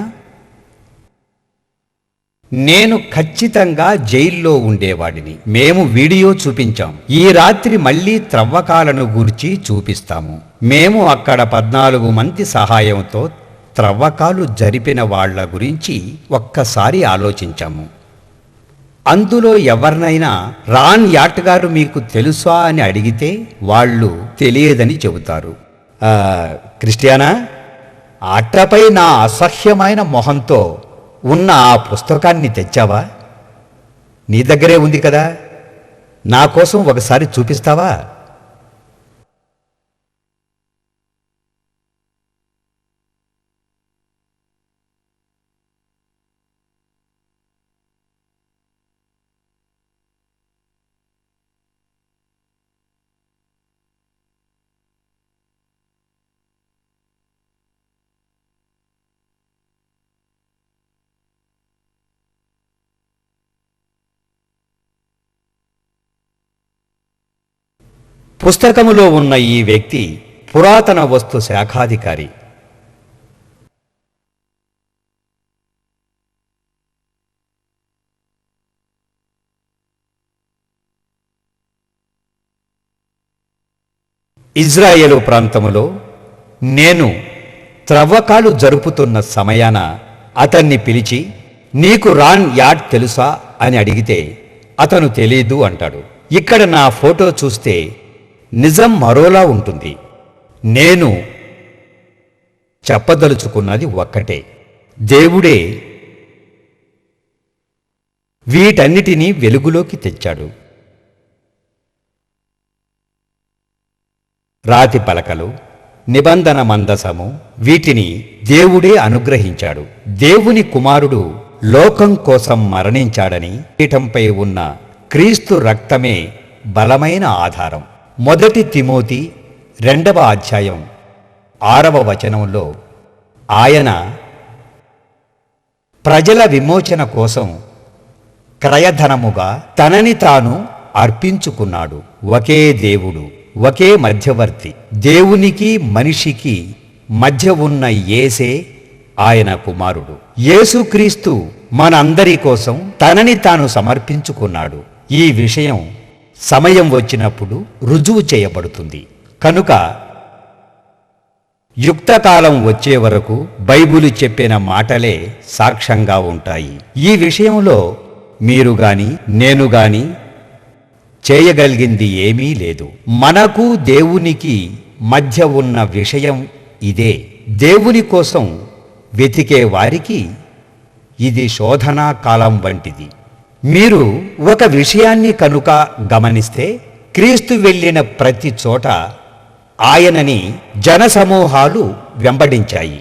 S1: నేను ఖచ్చితంగా జైల్లో ఉండేవాడిని. మేము వీడియో చూపించాం. ఈ రాత్రి మళ్ళీ త్రవ్వకాలను గురించి చూపిస్తాము. మేము అక్కడ 14 మంది సహాయంతో త్రవ్వకాలు జరిపిన వాళ్ళ గురించి ఒక్కసారి ఆలోచించాము. అందులో ఎవరినైనా రాన్ యాట్ గారు మీకు తెలుసా అని అడిగితే వాళ్ళు తెలియదని చెబుతారు. క్రిస్టియానా, అట్టపై నా అసహ్యమైన మొహంతో ఉన్న ఆ పుస్తకాన్ని తెచ్చావా? నీ దగ్గరే ఉంది కదా, నా కోసం ఒకసారి చూపిస్తావా? పుస్తకములో ఉన్న ఈ వ్యక్తి పురాతన వస్తు శాఖాధికారి. ఇజ్రాయేలు ప్రాంతములో నేను త్రవ్వకాలు జరుపుతున్న సమయాన అతన్ని పిలిచి, నీకు రాన్ యాట్ తెలుసా అని అడిగితే అతను తెలీదు అంటాడు. ఇక్కడ నా ఫోటో చూస్తే నిజం మరోలా ఉంటుంది. నేను చెప్పదలుచుకున్నది ఒక్కటే, దేవుడే వీటన్నిటినీ వెలుగులోకి తెచ్చాడు. రాతి పలకలు, నిబంధన మందసము, వీటిని దేవుడే అనుగ్రహించాడు. దేవుని కుమారుడు లోకం కోసం మరణించాడని పీఠంపై ఉన్న క్రీస్తు రక్తమే బలమైన ఆధారం. మొదటి తిమోతి 2వ అధ్యాయం 6వ వచనంలో ఆయన ప్రజల విమోచన కోసం క్రయధనముగా తనని తాను అర్పించుకున్నాడు. ఒకే దేవుడు, ఒకే మధ్యవర్తి, దేవునికి మనిషికి మధ్య ఉన్న యేసే ఆయన కుమారుడు. యేసుక్రీస్తు మనందరి కోసం తనని తాను సమర్పించుకున్నాడు. ఈ విషయం సమయం వచ్చినప్పుడు రుజువు చేయబడుతుంది. కనుక యుక్తకాలం వచ్చే వరకు బైబిలు చెప్పిన మాటలే సాక్ష్యంగా ఉంటాయి. ఈ విషయంలో మీరు గాని నేను గాని చేయగలిగింది ఏమీ లేదు. మనకు దేవునికి మధ్య ఉన్న విషయం ఇదే. దేవుని కోసం వెతికే వారికి ఇది శోధనా కాలం వంటిది. మీరు ఒక విషయాన్ని కనుక గమనిస్తే, క్రీస్తు వెళ్ళిన ప్రతి చోట ఆయనని జనసమూహాలు వెంబడించాయి.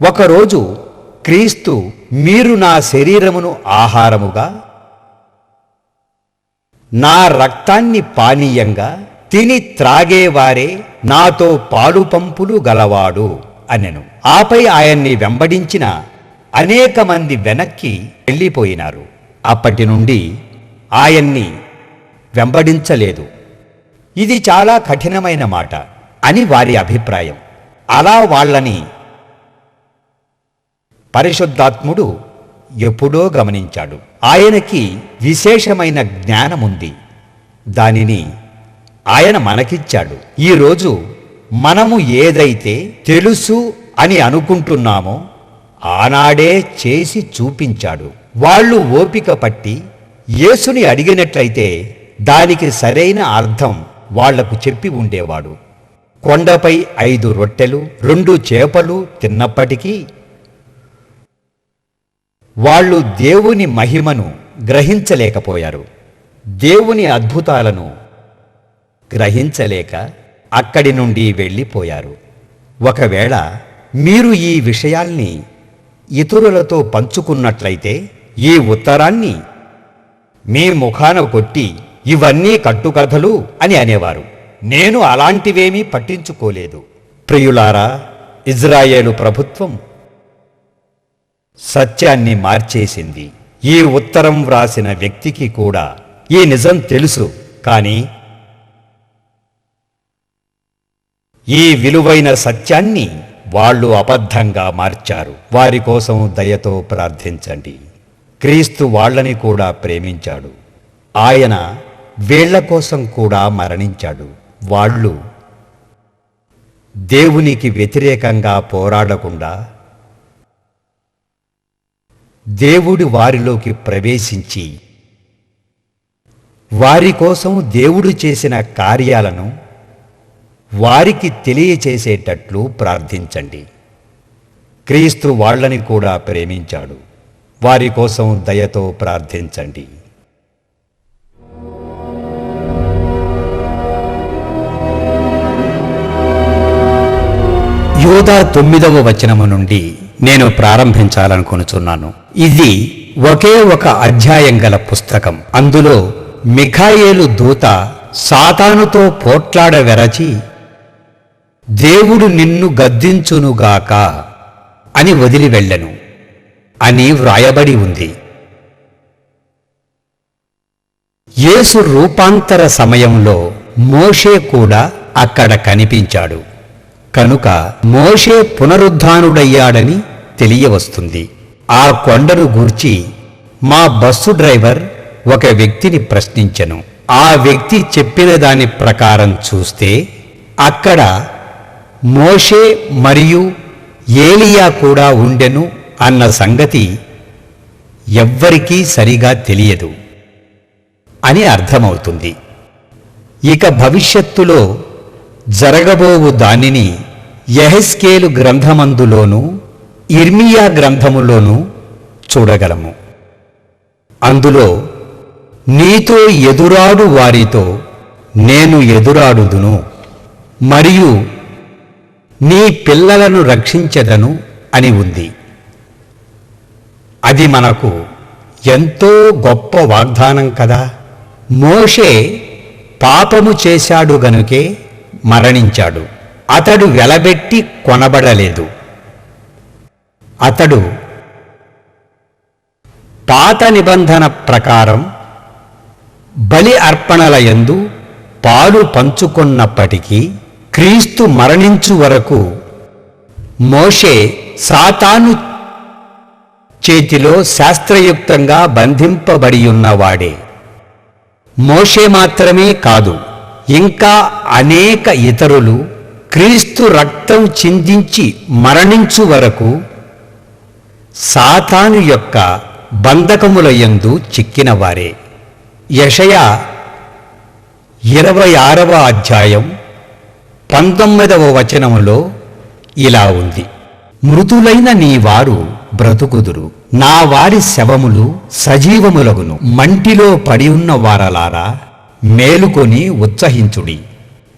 S1: ఒకరోజు క్రీస్తు, మీరు నా శరీరమును ఆహారముగా, నా రక్తాన్ని పానీయంగా తిని త్రాగేవారే నాతో పాలుపంపులు గలవాడు అనెను. ఆపై ఆయన్ని వెంబడించిన అనేక మంది వెనక్కి వెళ్ళిపోయినారు. అప్పటి నుండి ఆయన్ని వెంబడించలేదు. ఇది చాలా కఠినమైన మాట అని వారి అభిప్రాయం. అలా వాళ్ళని పరిశుద్ధాత్ముడు ఎప్పుడో గమనించాడు. ఆయనకి విశేషమైన జ్ఞానముంది. దానిని ఆయన మనకిచ్చాడు. ఈరోజు మనము ఏదైతే తెలుసు అని అనుకుంటున్నామో ఆనాడే చేసి చూపించాడు. వాళ్ళు ఓపిక పట్టి యేసుని అడిగినట్లయితే దానికి సరైన అర్థం వాళ్లకు చెప్పి ఉండేవాడు. కొండపై 5 రొట్టెలు 2 చేపలు తిన్నప్పటికీ వాళ్ళు దేవుని మహిమను గ్రహించలేకపోయారు. దేవుని అద్భుతాలను గ్రహించలేక అక్కడి నుండి వెళ్ళిపోయారు. ఒకవేళ మీరు ఈ విషయాల్ని ఇతరులతో పంచుకున్నట్లయితే ఈ ఉత్తరాన్ని మీ ముఖాన కొట్టి, ఇవన్నీ కట్టుకథలు అని అనేవారు. నేను అలాంటివేమీ పట్టించుకోలేదు. ప్రియులారా, ఇజ్రాయేలు ప్రభుత్వం సత్యాన్ని మార్చేసింది. ఈ ఉత్తరం వ్రాసిన వ్యక్తికి కూడా ఈ నిజం తెలుసు. కానీ ఈ విలువైన సత్యాన్ని వాళ్ళు అబద్ధంగా మార్చారు. వారి కోసం దయతో ప్రార్థించండి. క్రీస్తు వాళ్ళని కూడా ప్రేమించాడు. ఆయన వీళ్ల కోసం కూడా మరణించాడు. వాళ్ళు దేవునికి వ్యతిరేకంగా పోరాడకుండా దేవుడు వారిలోకి ప్రవేశించి వారి కోసం దేవుడు చేసిన కార్యాలను వారికి తెలియచేసేటట్లు ప్రార్థించండి. క్రీస్తు వాళ్ళని కూడా ప్రేమించాడు. వారి కోసం దయతో ప్రార్థించండి. యోధా 9వ వచనము నుండి నేను ప్రారంభించాలనుకొనుచున్నాను. ఇది ఒకే ఒక అధ్యాయం గల పుస్తకం. అందులో మిఖాయేలు దూత సాతానుతో పోట్లాడ వెరచి దేవుడు నిన్ను గద్దించునుగాక అని వదిలి వెళ్ళెను అని వ్రాయబడి ఉంది. యేసు రూపాంతర సమయంలో మోషే కూడా అక్కడ కనిపించాడు. కనుక మోషే పునరుద్ధానుడయ్యాడని తెలియవస్తుంది. ఆ కొండను గూర్చి మా బస్సు డ్రైవర్ ఒక వ్యక్తిని ప్రశ్నించెను. ఆ వ్యక్తి చెప్పిన దాని ప్రకారం చూస్తే అక్కడ మోషే మరియు ఏలియా కూడా ఉండెను అన్న సంగతి ఎవ్వరికీ సరిగా తెలియదు అని అర్థమవుతుంది. ఇక భవిష్యత్తులో జరగబోవు దానిని యెహెజ్కేలు గ్రంథమందులోనూ ఇర్మియా గ్రంథములోనూ చూడగలము. అందులో నీతో ఎదురాడు వారితో నేను ఎదురాడుదును మరియు నీ పిల్లలను రక్షించెదను అని ఉంది. అది మనకు ఎంతో గొప్ప వాగ్దానం కదా. మోషే పాపము చేశాడు గనుకే మరణించాడు. అతడు వెలబెట్టి కొనబడలేదు. అతడు పాత నిబంధన ప్రకారం బలి అర్పణల యందు పాలు పంచుకున్నప్పటికీ క్రీస్తు మరణించు వరకు మోషే సాతాను చేతిలో శాస్త్రయుక్తంగా బంధింపబడియున్నవాడే. మోషే మాత్రమే కాదు, ఇంకా అనేక ఇతరులు క్రీస్తు రక్తం చిందించి మరణించు వరకు సాతాను యొక్క బంధకముల యందు చిక్కినవారే. యెషయా 26వ అధ్యాయం 19వ వచనములో ఇలా ఉంది: మృతులైన నీ వారు బ్రతుకుదురు, నా వారి శవములు సజీవములగును. మంటిలో పడి ఉన్న వారలారా మేలుకొని ఉత్సహించుడి.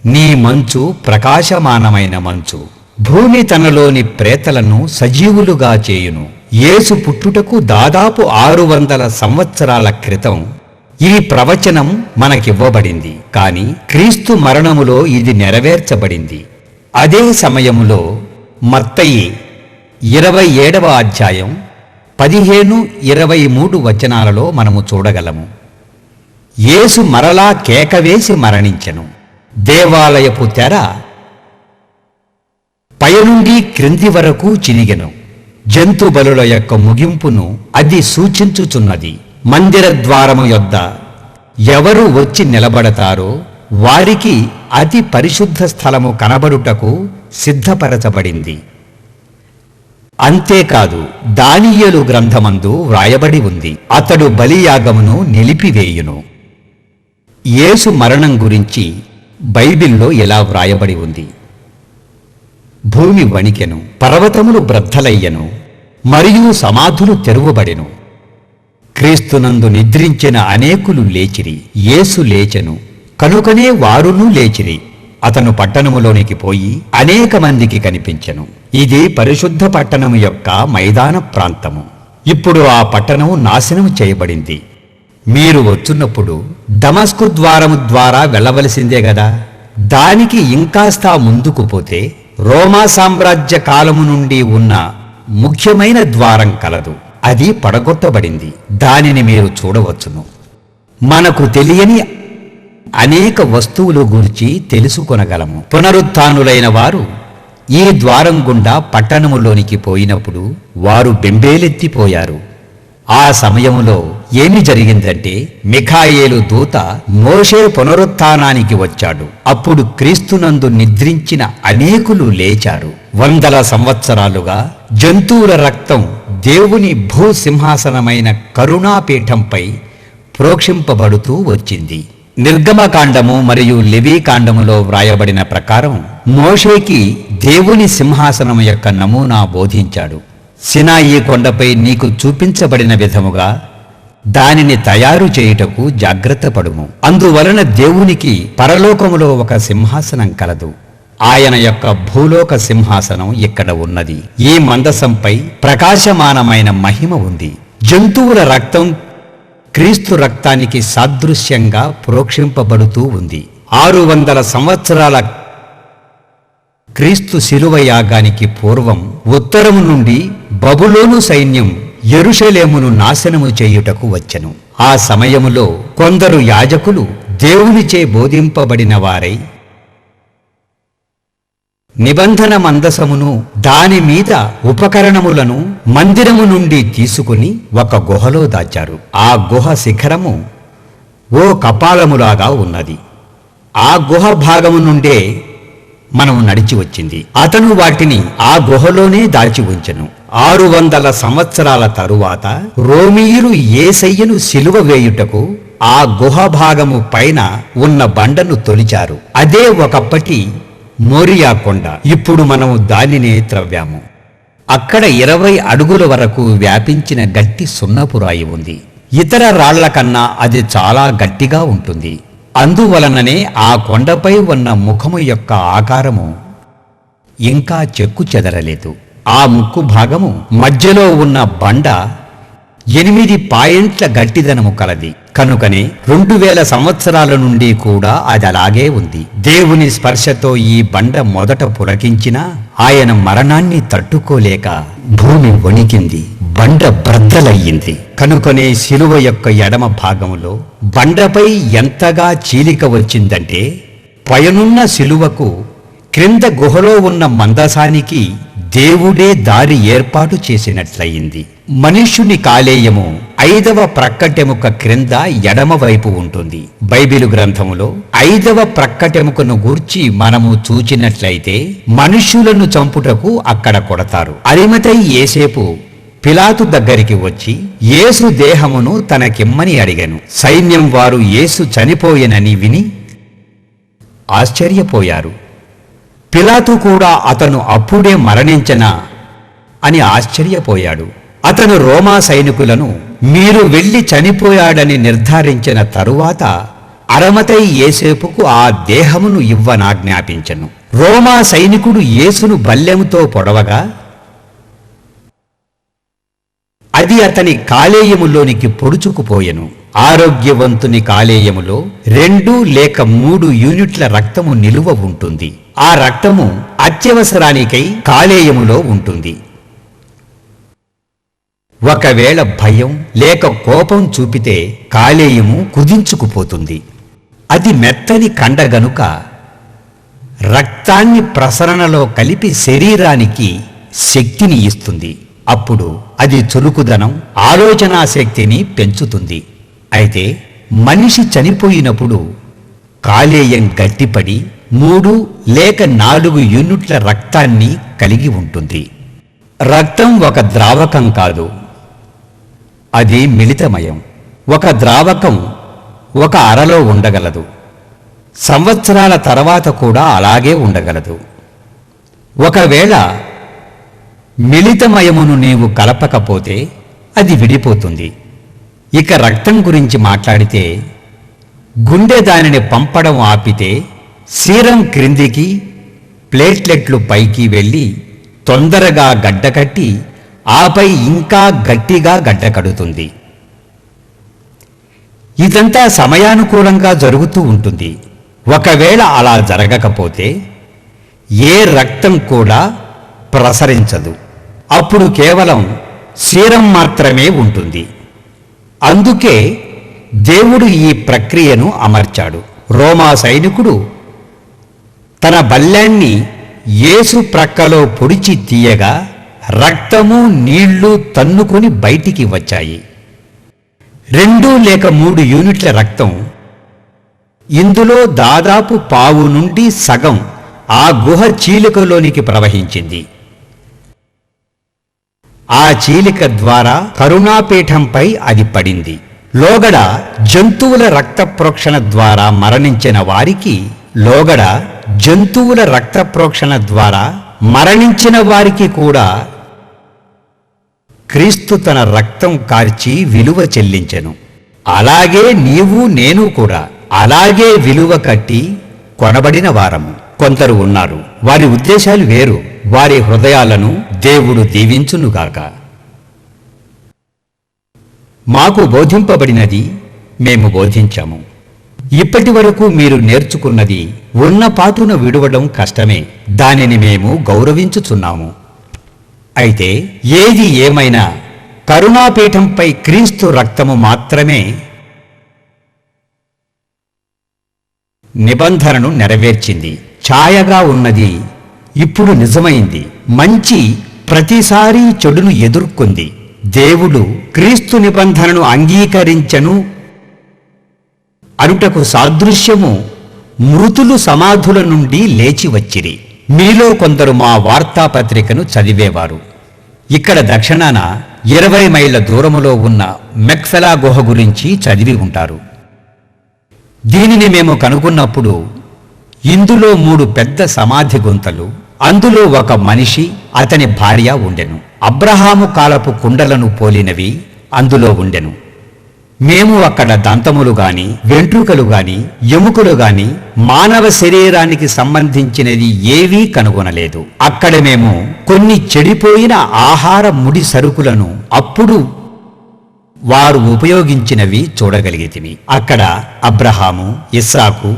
S1: నీ మంచు ప్రకాశమానమైన మంచు భూమి తనలోని ప్రేతలను సజీవులుగా చేయును. యేసు పుట్టుటకు దాదాపు 600 సంవత్సరాల క్రితం ఈ ప్రవచనం మనకివ్వబడింది. కాని క్రీస్తు మరణములో ఇది నెరవేర్చబడింది. అదే సమయములో మత్తయి 27వ అధ్యాయం 15-23 వచనాలలో మనము చూడగలము. యేసు మరలా కేకవేసి మరణించెను. దేవాలయపు తెర పైనుండి క్రింది వరకు చినిగెను. జంతు బలుల యొక్క ముగింపును అది సూచించుచున్నది. మందిర ద్వారము యొద్ద ఎవరు వచ్చి నిలబడతారో వారికి అతి పరిశుద్ధ స్థలము కనబడుటకు సిద్ధపరచబడింది. అంతేకాదు, దానియేలు గ్రంథమందు వ్రాయబడి ఉంది, అతడు బలియాగమును నిలిపివేయును. యేసు మరణం గురించి బైబిల్లో ఇలా వ్రాయబడి ఉంది: భూమి వణికెను, పర్వతములు బ్రద్దలయ్యెను, మరియు సమాధులు తెరువబడెను. క్రీస్తునందు నిద్రించిన అనేకులు లేచిరి. యేసు లేచెను, కనుకనే వారును లేచిరి. అతను పట్టణములోనికి పోయి అనేక మందికి కనిపించెను. ఇది పరిశుద్ధ పట్టణము యొక్క మైదాన ప్రాంతము. ఇప్పుడు ఆ పట్టణము నాశనము చేయబడింది. మీరు వచ్చున్నప్పుడు దమస్కు ద్వారము ద్వారా వెళ్ళవలసిందే గదా. దానికి ఇంకాస్త ముందుకు పోతే రోమా సామ్రాజ్య కాలము నుండి ఉన్న ముఖ్యమైన ద్వారం కలదు. అది పడగొట్టబడింది. దానిని మీరు చూడవచ్చును. మనకు తెలియని అనేక వస్తువుల గురించి తెలుసుకొనగలము. పునరుత్థానులైన వారు ఈ ద్వారం గుండా పట్టణములోనికి పోయినప్పుడు వారు బెంబేలెత్తిపోయారు. ఆ సమయములో ఏమి జరిగిందంటే, మిఖాయేలు దూత మోషే పునరుత్థానానికి వచ్చాడు. అప్పుడు క్రీస్తునందు నిద్రించిన అనేకులు లేచారు. 100 సంవత్సరాలుగా జంతువుల రక్తం దేవుని భూసింహాసనమైన కరుణాపీఠంపై ప్రోక్షింపబడుతూ వచ్చింది. నిర్గమకాండము మరియు లెవీకాండములో వ్రాయబడిన ప్రకారం మోషేకి దేవుని సింహాసనం యొక్క నమూనా బోధించాడు. సినాయి కొండపై నీకు చూపించబడిన విధముగా దానిని తయారు చేయుటకు జాగ్రత్త పడుము. అందువలన దేవునికి పరలోకములో ఒక సింహాసనం కలదు. ఆయన యొక్క భూలోక సింహాసనం ఇక్కడ ఉన్నది. ఈ మందసంపై ప్రకాశమానమైన మహిమ ఉంది. జంతువుల రక్తం క్రీస్తు రక్తానికి సాదృశ్యంగా ప్రోక్షింపబడుతూ ఉంది. 600 సంవత్సరాల క్రీస్తు శిలువ యాగానికి పూర్వం ఉత్తరము నుండి బబులోను సైన్యం యెరూషలేమును నాశనము చేయుటకు వచ్చెను. ఆ సమయములో కొందరు యాజకులు దేవునిచే బోధింపబడిన వారై నిబంధన మందసమును దాని మీద ఉపకరణములను మందిరము నుండి తీసుకుని ఒక గుహలో దాచారు. ఆ గుహ శిఖరము ఓ కపాలములాగా ఉన్నది. ఆ గుహ భాగము నుండే మనం నడిచి వచ్చింది. అతను వాటిని ఆ గుహలోనే దాచి ఉంచెను. 600 సంవత్సరాల తరువాత రోమీయులు యేసయ్యను సిలువ వేయుటకు ఆ గుహ భాగము పైన ఉన్న బండను తొలిచారు. అదే ఒకప్పటి మోరియా కొండ. ఇప్పుడు మనము దానినే త్రవ్వాము. అక్కడ 20 అడుగుల వరకు వ్యాపించిన గట్టి సున్నపురాయి ఉంది. ఇతర రాళ్ల కన్నా అది చాలా గట్టిగా ఉంటుంది. అందువలననే ఆ కొండపై ఉన్న ముఖము యొక్క ఆకారము ఇంకా చెక్కు చెదరలేదు. ఆ ముక్కు భాగము మధ్యలో ఉన్న బండ 8 పాయింట్ల గట్టిదనము కలది. కనుకనే 2000 సంవత్సరాల నుండి కూడా అది అలాగే ఉంది. దేవుని స్పర్శతో ఈ బండ మొదట పులకించినా ఆయన మరణాన్ని తట్టుకోలేక భూమి వణికింది, బండ బ్రద్దలయ్యింది. కనుకనే శిలువ యొక్క ఎడమ భాగములో బండపై ఎంతగా చీలిక వచ్చిందంటే పైనున్న శిలువకు క్రింద గుహలో ఉన్న మందసానికి దేవుడే దారి ఏర్పాటు చేసినట్లయింది. మనుష్యుని కాలేయము 5వ ప్రక్కటెముక క్రింద ఎడమ వైపు ఉంటుంది. బైబిలు గ్రంథములో 5వ ప్రక్కటెముకను గూర్చి మనము చూచినట్లయితే మనుష్యులను చంపుటకు అక్కడ కొడతారు. అరిమతై యేసేపు పిలాతు దగ్గరికి వచ్చి యేసు దేహమును తనకిమ్మని అడిగెను. సైన్యం వారు యేసు చనిపోయెనని విని ఆశ్చర్యపోయారు. పిలాతు కూడా అతను అప్పుడే మరణించనా అని ఆశ్చర్యపోయాడు. అతను రోమా సైనికులను మీరు వెళ్లి చనిపోయాడని నిర్ధారించిన తరువాత అరమతై యేసేపుకు ఆ దేహమును ఇవ్వనాజ్ఞాపించెను. రోమా సైనికుడు యేసును బల్లెముతో పొడవగా అది అతని కాలేయములోనికి పొడుచుకుపోయెను. ఆరోగ్యవంతుని కాలేయములో 2 లేక 3 యూనిట్ల రక్తము నిలువ ఉంటుంది. ఆ రక్తము అత్యవసరానికై కాలేయములో ఉంటుంది. ఒకవేళ భయం లేక కోపం చూపితే కాలేయము కుదించుకుపోతుంది. అది మెత్తని కండ గనుక రక్తాన్ని ప్రసరణలో కలిపి శరీరానికి శక్తిని ఇస్తుంది. అప్పుడు అది చురుకుదనం, ఆలోచనా శక్తిని పెంచుతుంది. అయితే మనిషి చనిపోయినప్పుడు కాలేయం గట్టిపడి 3 లేక 4 యూనిట్ల రక్తాన్ని కలిగి ఉంటుంది. రక్తం ఒక ద్రావకం కాదు, అది మిళితమయం. ఒక ద్రావకం ఒక అరలో ఉండగలదు, సంవత్సరాల తర్వాత కూడా అలాగే ఉండగలదు. ఒకవేళ మిళితమయమును నీవు కలపకపోతే అది విడిపోతుంది. ఇక రక్తం గురించి మాట్లాడితే గుండె దానిని పంపడం ఆపితే సీరం క్రిందికి, ప్లేట్లెట్లు పైకి వెళ్ళి తొందరగా గడ్డకట్టి ఆపై ఇంకా గట్టిగా గడ్డకడుతుంది. ఇదంతా సమయానుకూలంగా జరుగుతూ ఉంటుంది. ఒకవేళ అలా జరగకపోతే ఏ రక్తం కూడా ప్రసరించదు. అప్పుడు కేవలం సీరం మాత్రమే ఉంటుంది. అందుకే దేవుడు ఈ ప్రక్రియను అమర్చాడు. రోమా సైనికుడు తన బల్యాన్ని యేసు ప్రక్కలో పొడిచి తీయగా రక్తము నీళ్లు తన్నుకొని బయటికి వచ్చాయి. 2 లేక 3 యూనిట్ల రక్తం. ఇందులో దాదాపు పావు నుండి సగం ఆ గుహ చీలికలోనికి ప్రవహించింది. ఆ చీలిక ద్వారా కరుణాపీఠంపై అది పడింది. లోగడ జంతువుల రక్త ప్రోక్షణ ద్వారా మరణించిన వారికి కూడా క్రీస్తు తన రక్తం కార్చి విలువ చెల్లించెను. అలాగే నీవు నేను కూడా అలాగే విలువ కట్టి కొనబడిన వారము. కొందరు ఉన్నారు, వారి ఉద్దేశాలు వేరు. వారి హృదయాలను దేవుడు దీవించునుగాక. మాకు బోధింపబడినది మేము బోధించాము. ఇప్పటి వరకు మీరు నేర్చుకున్నది ఉన్న పాటున విడువడం కష్టమే. దానిని మేము గౌరవించుచున్నాము. అయితే ఏది ఏమైనా కరుణాపీఠంపై క్రీస్తు రక్తము మాత్రమే నిబంధనను నెరవేర్చింది. ఛాయగా ఉన్నది ఇప్పుడు నిజమైంది. మంచి ప్రతిసారి చెడును ఎదుర్కొంది. దేవుడు క్రీస్తు నిబంధనను అంగీకరించను అనుటకు సాదృశ్యము మృతులు సమాధుల నుండి లేచి వచ్చిరి. మీలో కొందరు మా వార్తాపత్రికను చదివేవారు. ఇక్కడ దక్షిణాన 20 మైళ్ళ దూరములో ఉన్న మెక్ఫెలా గుహ గురించి చదివి ఉంటారు. దీనిని మేము కనుగొన్నప్పుడు ఇందులో 3 పెద్ద సమాధి గుంతలు, అందులో ఒక మనిషి అతని భార్య ఉండెను. అబ్రహాము కాలపు కుండలను పోలినవి అందులో ఉండెను. మేము అక్కడ దంతములు గాని, వెంట్రుకలు గాని, ఎముకలు గాని, మానవ శరీరానికి సంబంధించినది ఏవీ కనుగొనలేదు. అక్కడ మేము కొన్ని చెడిపోయిన ఆహార ముడి సరుకులను అప్పుడు వారు ఉపయోగించినవి చూడగలిగితిమి. అక్కడ అబ్రహాము, ఇస్సాకు,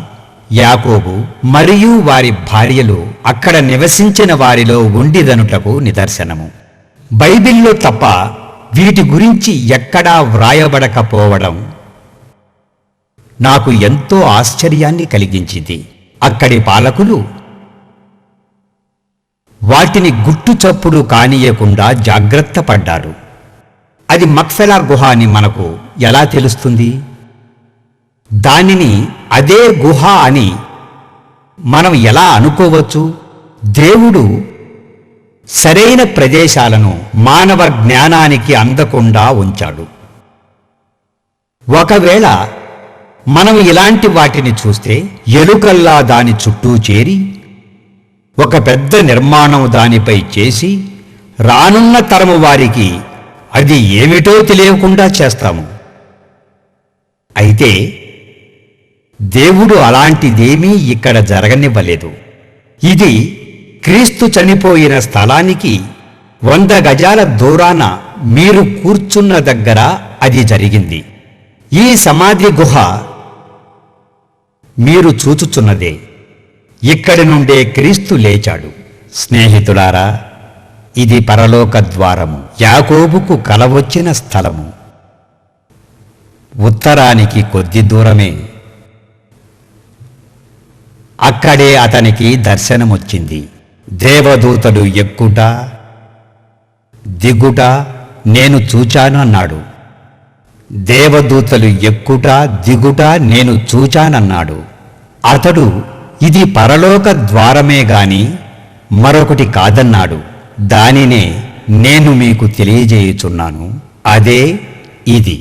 S1: యాకోబు మరియు వారి భార్యలు అక్కడ నివసించిన వారిలో ఉండిదనుటకు నిదర్శనము. బైబిల్లో తప్ప వీటి గురించి ఎక్కడా వ్రాయబడకపోవడం నాకు ఎంతో ఆశ్చర్యాన్ని కలిగించింది. అక్కడి పాలకులు వాటిని గుట్టుచప్పుడు కానీయకుండా జాగ్రత్త పడ్డారు. అది మక్ఫెలా గుహ అని మనకు ఎలా తెలుస్తుంది? దానిని అదే గుహ అని మనం ఎలా అనుకోవచ్చు? దేవుడు సరైన ప్రదేశాలను మానవ జ్ఞానానికి అందకుండా ఉంచాడు. ఒకవేళ మనం ఇలాంటి వాటిని చూస్తే ఎలుకల్లా దాని చుట్టూ చేరి ఒక పెద్ద నిర్మాణం దానిపై చేసి రానున్న తరము వారికి అది ఏమిటో తెలియకుండా చేస్తాము. అయితే దేవుడు అలాంటిదేమీ ఇక్కడ జరగనివ్వలేదు. ఇది క్రీస్తు చనిపోయిన స్థలానికి 100 గజాల దూరాన మీరు కూర్చున్న దగ్గర అది జరిగింది. ఈ సమాధి గుహ మీరు చూచుచున్నదే. ఇక్కడి నుండే క్రీస్తు లేచాడు. స్నేహితులారా, ఇది పరలోక ద్వారము, యాకోబుకు కలవొచ్చిన స్థలము. ఉత్తరానికి కొద్ది దూరమే. అక్కడే అతనికి దర్శనమొచ్చింది. దేవదూతలు ఎక్కుట దిగుట నేను చూచాను అన్నాడు. దేవదూతలు ఎక్కుట దిగుట నేను చూచానన్నాడు. అతడు ఇది పరలోక ద్వారమే గాని మరొకటి కాదన్నాడు. దానినే నేను మీకు తెలియజేయుచున్నాను. అదే ఇది.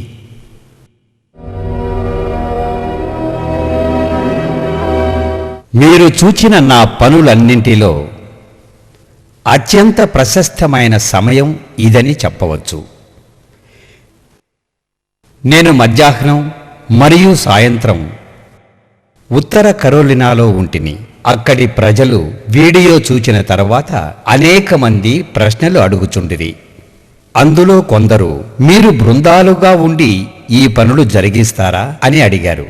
S1: మీరు చూచిన నా పనులన్నింటిలో అత్యంత ప్రశస్తమైన సమయం ఇదని చెప్పవచ్చు. నేను మధ్యాహ్నం మరియు సాయంత్రం ఉత్తర కరోలినాలో ఉంటిని. అక్కడి ప్రజలు వీడియో చూచిన తర్వాత అనేక మంది ప్రశ్నలు అడుగుచుండిరి. అందులో కొందరు, మీరు బృందాలుగా ఉండి ఈ పనులు జరిగిస్తారా అని అడిగారు.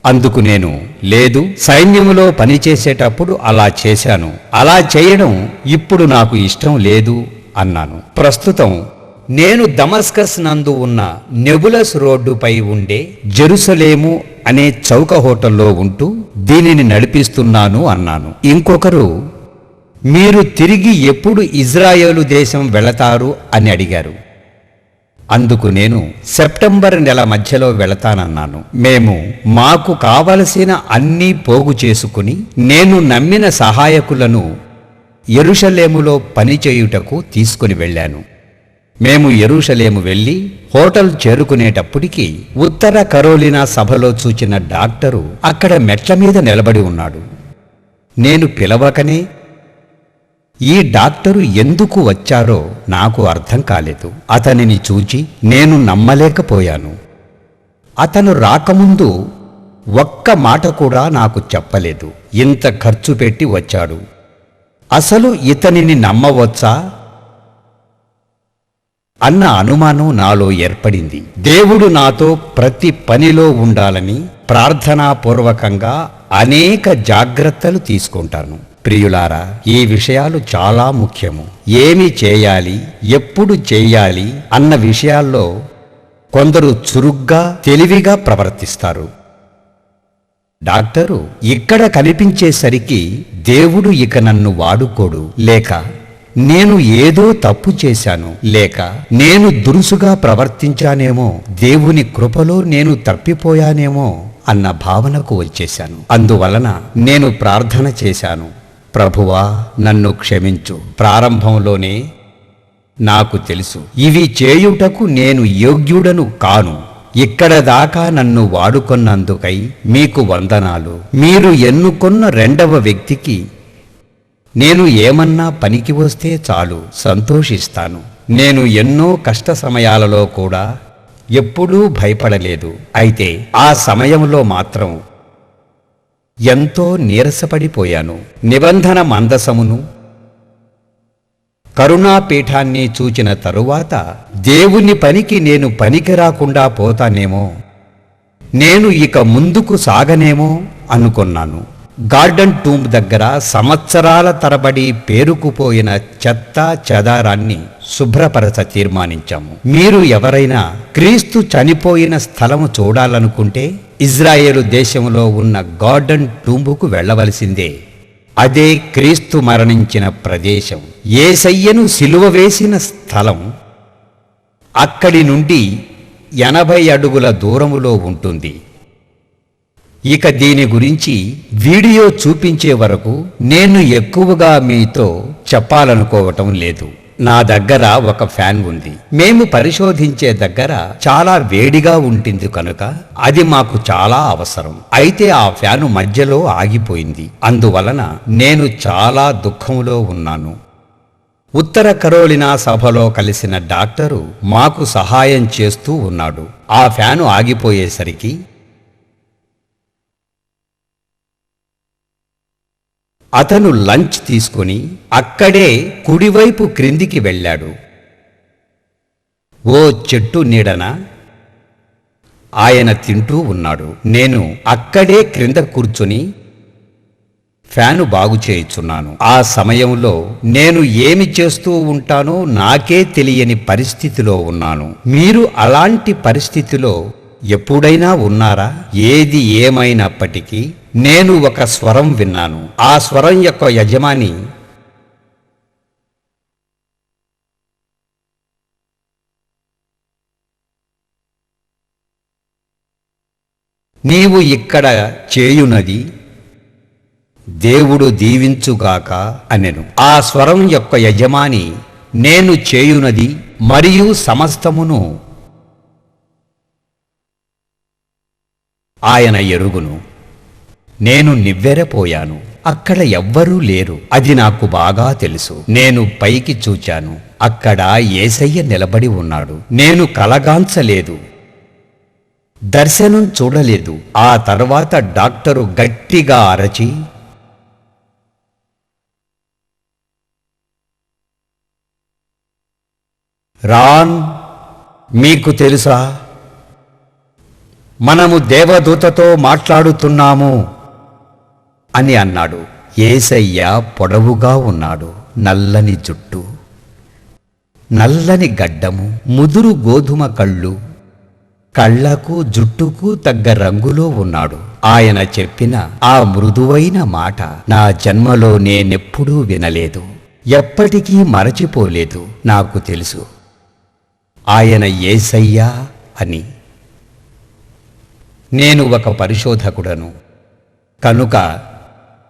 S1: అందుకు నేను, లేదు, సైన్యములో పనిచేసేటప్పుడు అలా చేశాను. అలా చేయడం ఇప్పుడు నాకు ఇష్టం లేదు అన్నాను. ప్రస్తుతం నేను దమస్కస్ నందు ఉన్న నెబులస్ రోడ్డుపై ఉండే జెరూసలేము అనే చౌక హోటల్లో ఉంటూ దీనిని నడిపిస్తున్నాను అన్నాను. ఇంకొకరు, మీరు తిరిగి ఎప్పుడు ఇజ్రాయేలు దేశం వెళతారు అని అడిగారు. అందుకు నేను సెప్టెంబర్ నెల మధ్యలో వెళతానన్నాను. మేము మాకు కావలసిన అన్నీ పోగు చేసుకుని నేను నమ్మిన సహాయకులను యెరూషలేములో పనిచేయుటకు తీసుకుని వెళ్ళాను. మేము యెరూషలేము వెళ్ళి హోటల్ చేరుకునేటప్పటికి ఉత్తర కరోలినా సభలో చూచిన డాక్టరు అక్కడ మెట్ల మీద నిలబడి ఉన్నాడు. నేను పిలవకనే ఈ డాక్టరు ఎందుకు వచ్చారో నాకు అర్థం కాలేదు. అతనిని చూచి నేను నమ్మలేకపోయాను. అతను రాకముందు ఒక్క మాట కూడా నాకు చెప్పలేదు. ఇంత ఖర్చు పెట్టి వచ్చాడు. అసలు ఇతనిని నమ్మవచ్చా అన్న అనుమానం నాలో ఏర్పడింది. దేవుడు నాతో ప్రతి పనిలో ఉండాలని ప్రార్థనాపూర్వకంగా అనేక జాగ్రత్తలు తీసుకుంటాను. ప్రియులారా, ఈ విషయాలు చాలా ముఖ్యము. ఏమి చేయాలి, ఎప్పుడు చేయాలి అన్న విషయాల్లో కొందరు చురుగ్గా తెలివిగా ప్రవర్తిస్తారు. డాక్టరు ఇక్కడ కనిపించేసరికి దేవుడు ఇక నన్ను వాడుకోడు, లేక నేను ఏదో తప్పు చేశాను, లేక నేను దురుసుగా ప్రవర్తించానేమో, దేవుని కృపలో నేను తప్పిపోయానేమో అన్న భావనకు వచ్చేశాను. అందువలన నేను ప్రార్థన చేశాను, ప్రభువా నన్ను క్షమించు. ప్రారంభంలోనే నాకు తెలుసు ఇవి చేయుటకు నేను యోగ్యుడను కాను. ఇక్కడ దాకా నన్ను వాడుకొన్నందుకై మీకు వందనాలు. మీరు ఎన్నుకొన్న రెండవ వ్యక్తికి నేను ఏమన్నా పనికి వస్తే చాలు సంతోషిస్తాను. నేను ఎన్నో కష్ట సమయాలలో కూడా ఎప్పుడూ భయపడలేదు. అయితే ఆ సమయంలో మాత్రం ఎంతో నీరసపడిపోయాను. నిబంధన మందసమును కరుణాపీఠాన్ని చూచిన తరువాత దేవుని పనికి నేను పనికి రాకుండా పోతానేమో, నేను ఇక ముందుకు సాగనేమో అనుకున్నాను. గార్డెన్ టూంబ్ దగ్గర సంవత్సరాల తరబడి పేరుకుపోయిన చెత్త చెదారాన్ని శుభ్రపరచ తీర్మానించాము. మీరు ఎవరైనా క్రీస్తు చనిపోయిన స్థలము చూడాలనుకుంటే ఇజ్రాయేలు దేశంలో ఉన్న గార్డెన్ టూంబుకు వెళ్ళవలసిందే. అదే క్రీస్తు మరణించిన ప్రదేశం, యేసయ్యను సిలువ వేసిన స్థలం. అక్కడి నుండి 80 అడుగుల దూరములో ఉంటుంది. ఇక దీని గురించి వీడియో చూపించే వరకు నేను ఎక్కువగా మీతో చెప్పాలనుకోవటం లేదు. నా దగ్గర ఒక ఫ్యాన్ ఉంది. మేము పరిశోధించే దగ్గర చాలా వేడిగా ఉంటుంది కనుక అది మాకు చాలా అవసరం. అయితే ఆ ఫ్యాను మధ్యలో ఆగిపోయింది. అందువలన నేను చాలా దుఃఖంలో ఉన్నాను. ఉత్తర కరోలినా సభలో కలిసిన డాక్టరు మాకు సహాయం చేస్తూ ఉన్నాడు. ఆ ఫ్యాను ఆగిపోయేసరికి అతను లంచ్ తీసుకుని అక్కడే కుడివైపు క్రిందికి వెళ్ళాడు. ఓ చెట్టు నీడన ఆయన తింటూ ఉన్నాడు. నేను అక్కడే క్రింద కూర్చుని ఫ్యాను బాగు చేయుచున్నాను. ఆ సమయంలో నేను ఏమి చేస్తూ ఉంటానో నాకే తెలియని పరిస్థితిలో ఉన్నాను. మీరు అలాంటి పరిస్థితిలో ఎప్పుడైనా ఉన్నారా? ఏది ఏమైనప్పటికీ నేను ఒక స్వరం విన్నాను. ఆ స్వరం యొక్క యజమాని నీవు ఇక్కడ చేయునది దేవుడు దీవించుగాక అనెను. ఆ స్వరం యొక్క యజమాని నేను చేయునది మరియు సమస్తమును ఆయన ఎరుగును. నేను నివ్వెరపోయాను. అక్కడ ఎవ్వరూ లేరు. అది నాకు బాగా తెలుసు. నేను పైకి చూచాను. అక్కడ యేసయ్య నిలబడి ఉన్నాడు. నేను కలగాంచలేదు, దర్శనం చూడలేదు. ఆ తర్వాత డాక్టరు గట్టిగా అరచి, రాన్, మీకు తెలుసా మనము దేవదూతతో మాట్లాడుతున్నాము అని అన్నాడు. యేసయ్య పొడవుగా ఉన్నాడు. నల్లని జుట్టు, నల్లని గడ్డము, ముదురు గోధుమ కళ్ళు, కళ్లకు జుట్టుకు తగ్గ రంగులో ఉన్నాడు. ఆయన చెప్పిన ఆ మృదువైన మాట నా జన్మలో నేనెప్పుడూ వినలేదు, ఎప్పటికీ మరచిపోలేదు. నాకు తెలుసు ఆయన యేసయ్యా అని. నేను ఒక పరిశోధకుడను కనుక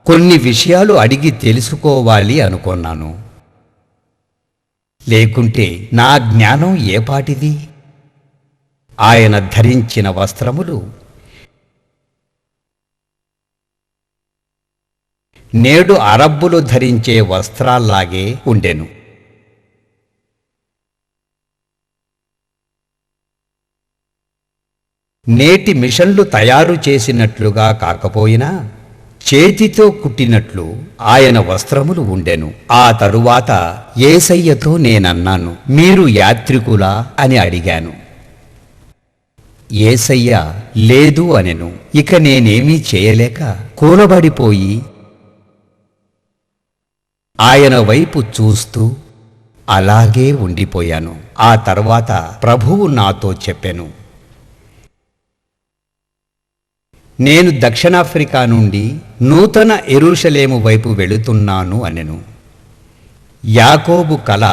S1: కొన్ని విషయాలు అడిగి తెలుసుకోవాలి అనుకున్నాను. లేకుంటే నా జ్ఞానం ఏపాటిది? ఆయన ధరించిన వస్త్రములు నేడు అరబ్బులు ధరించే వస్త్రాల్లాగే ఉండెను. నేటి మిషన్లు తయారు చేసినట్లుగా కాకపోయినా చేతితో కుట్టినట్లు ఆయన వస్త్రములు ఉండెను. ఆ తరువాత యేసయ్యతో నేనన్నాను, మీరు యాత్రికులా అని అడిగాను. యేసయ్య లేదు అనెను. ఇక నేనేమీ చేయలేక కూలబడిపోయి ఆయన వైపు చూస్తూ అలాగే ఉండిపోయాను. ఆ తర్వాత ప్రభువు నాతో చెప్పెను, నేను దక్షిణాఫ్రికా నుండి నూతన యెరూషలేము వైపు వెళుతున్నాను అనెను. యాకోబు కల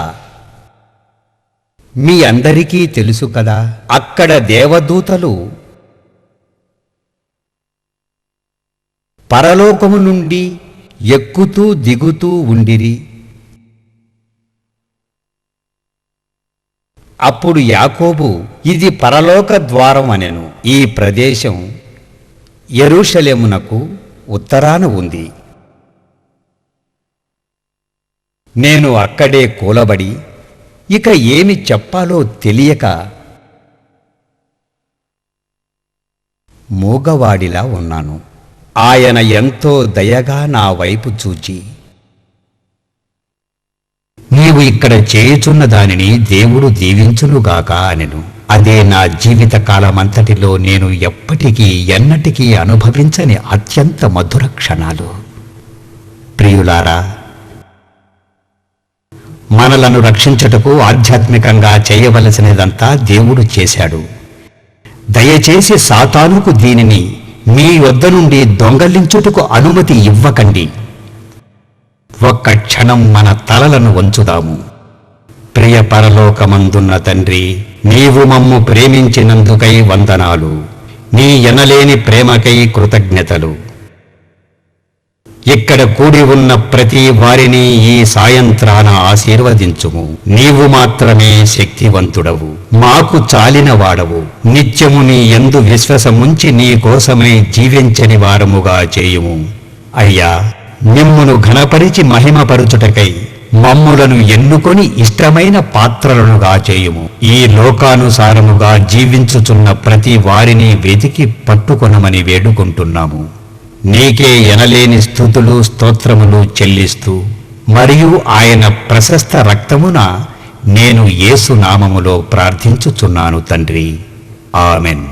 S1: మీ అందరికీ తెలుసు కదా. అక్కడ దేవదూతలు పరలోకము నుండి ఎక్కుతూ దిగుతూ ఉండిరి. అప్పుడు యాకోబు, ఇది పరలోక ద్వారం అనెను. ఈ ప్రదేశం యెరూషలేమునకు ఉత్తరాన ఉంది. నేను అక్కడే కూలబడి ఇక ఏమి చెప్పాలో తెలియక మూగవాడిలా ఉన్నాను. ఆయన ఎంతో దయగా నా వైపు చూచి, నీవు ఇక్కడ చేయుచున్న దానిని దేవుడు దీవించునుగాక అనెను. అదే నా జీవిత కాలమంతటిలో నేను ఎప్పటికీ ఎన్నటికీ అనుభవించని అత్యంత మధుర క్షణాలు. ప్రియులారా, మనలను రక్షించుటకు ఆధ్యాత్మికంగా చేయవలసినదంతా దేవుడు చేశాడు. దయచేసి సాతానుకు దీనిని మీ వద్ద నుండి దొంగలించుటకు అనుమతి ఇవ్వకండి. ఒక్క క్షణం మన తలలను వంచుదాము. ప్రియ పరలోకమందున్న తండ్రి, నీవు మమ్ము ప్రేమించినందుకై వందనాలు. నీ ఎనలేని ప్రేమకై కృతజ్ఞతలు. ఇక్కడ కూడి ఉన్న ప్రతి వారిని ఈ సాయంత్రాన ఆశీర్వదించుము. నీవు మాత్రమే శక్తివంతుడవు, మాకు చాలిన వాడవు. నిత్యము నీ యందు విశ్వాసముంచి నీ కోసమై జీవించని వారముగా చేయుము. అయ్యా, నిమ్మును ఘనపరిచి మహిమపరుచుటకై మమ్ములను ఎన్నుకొని ఇష్టమైన పాత్రలనుగా చేయుము. ఈ లోకానుసారముగా జీవించుచున్న ప్రతి వారిని వెతికి పట్టుకొనమని వేడుకుంటున్నాము. నీకే ఎనలేని స్తుతులు స్తోత్రములు చెల్లిస్తూ మరియు ఆయన ప్రశస్త రక్తమున నేను యేసు నామములో ప్రార్థించుచున్నాను తండ్రి. ఆమెన్.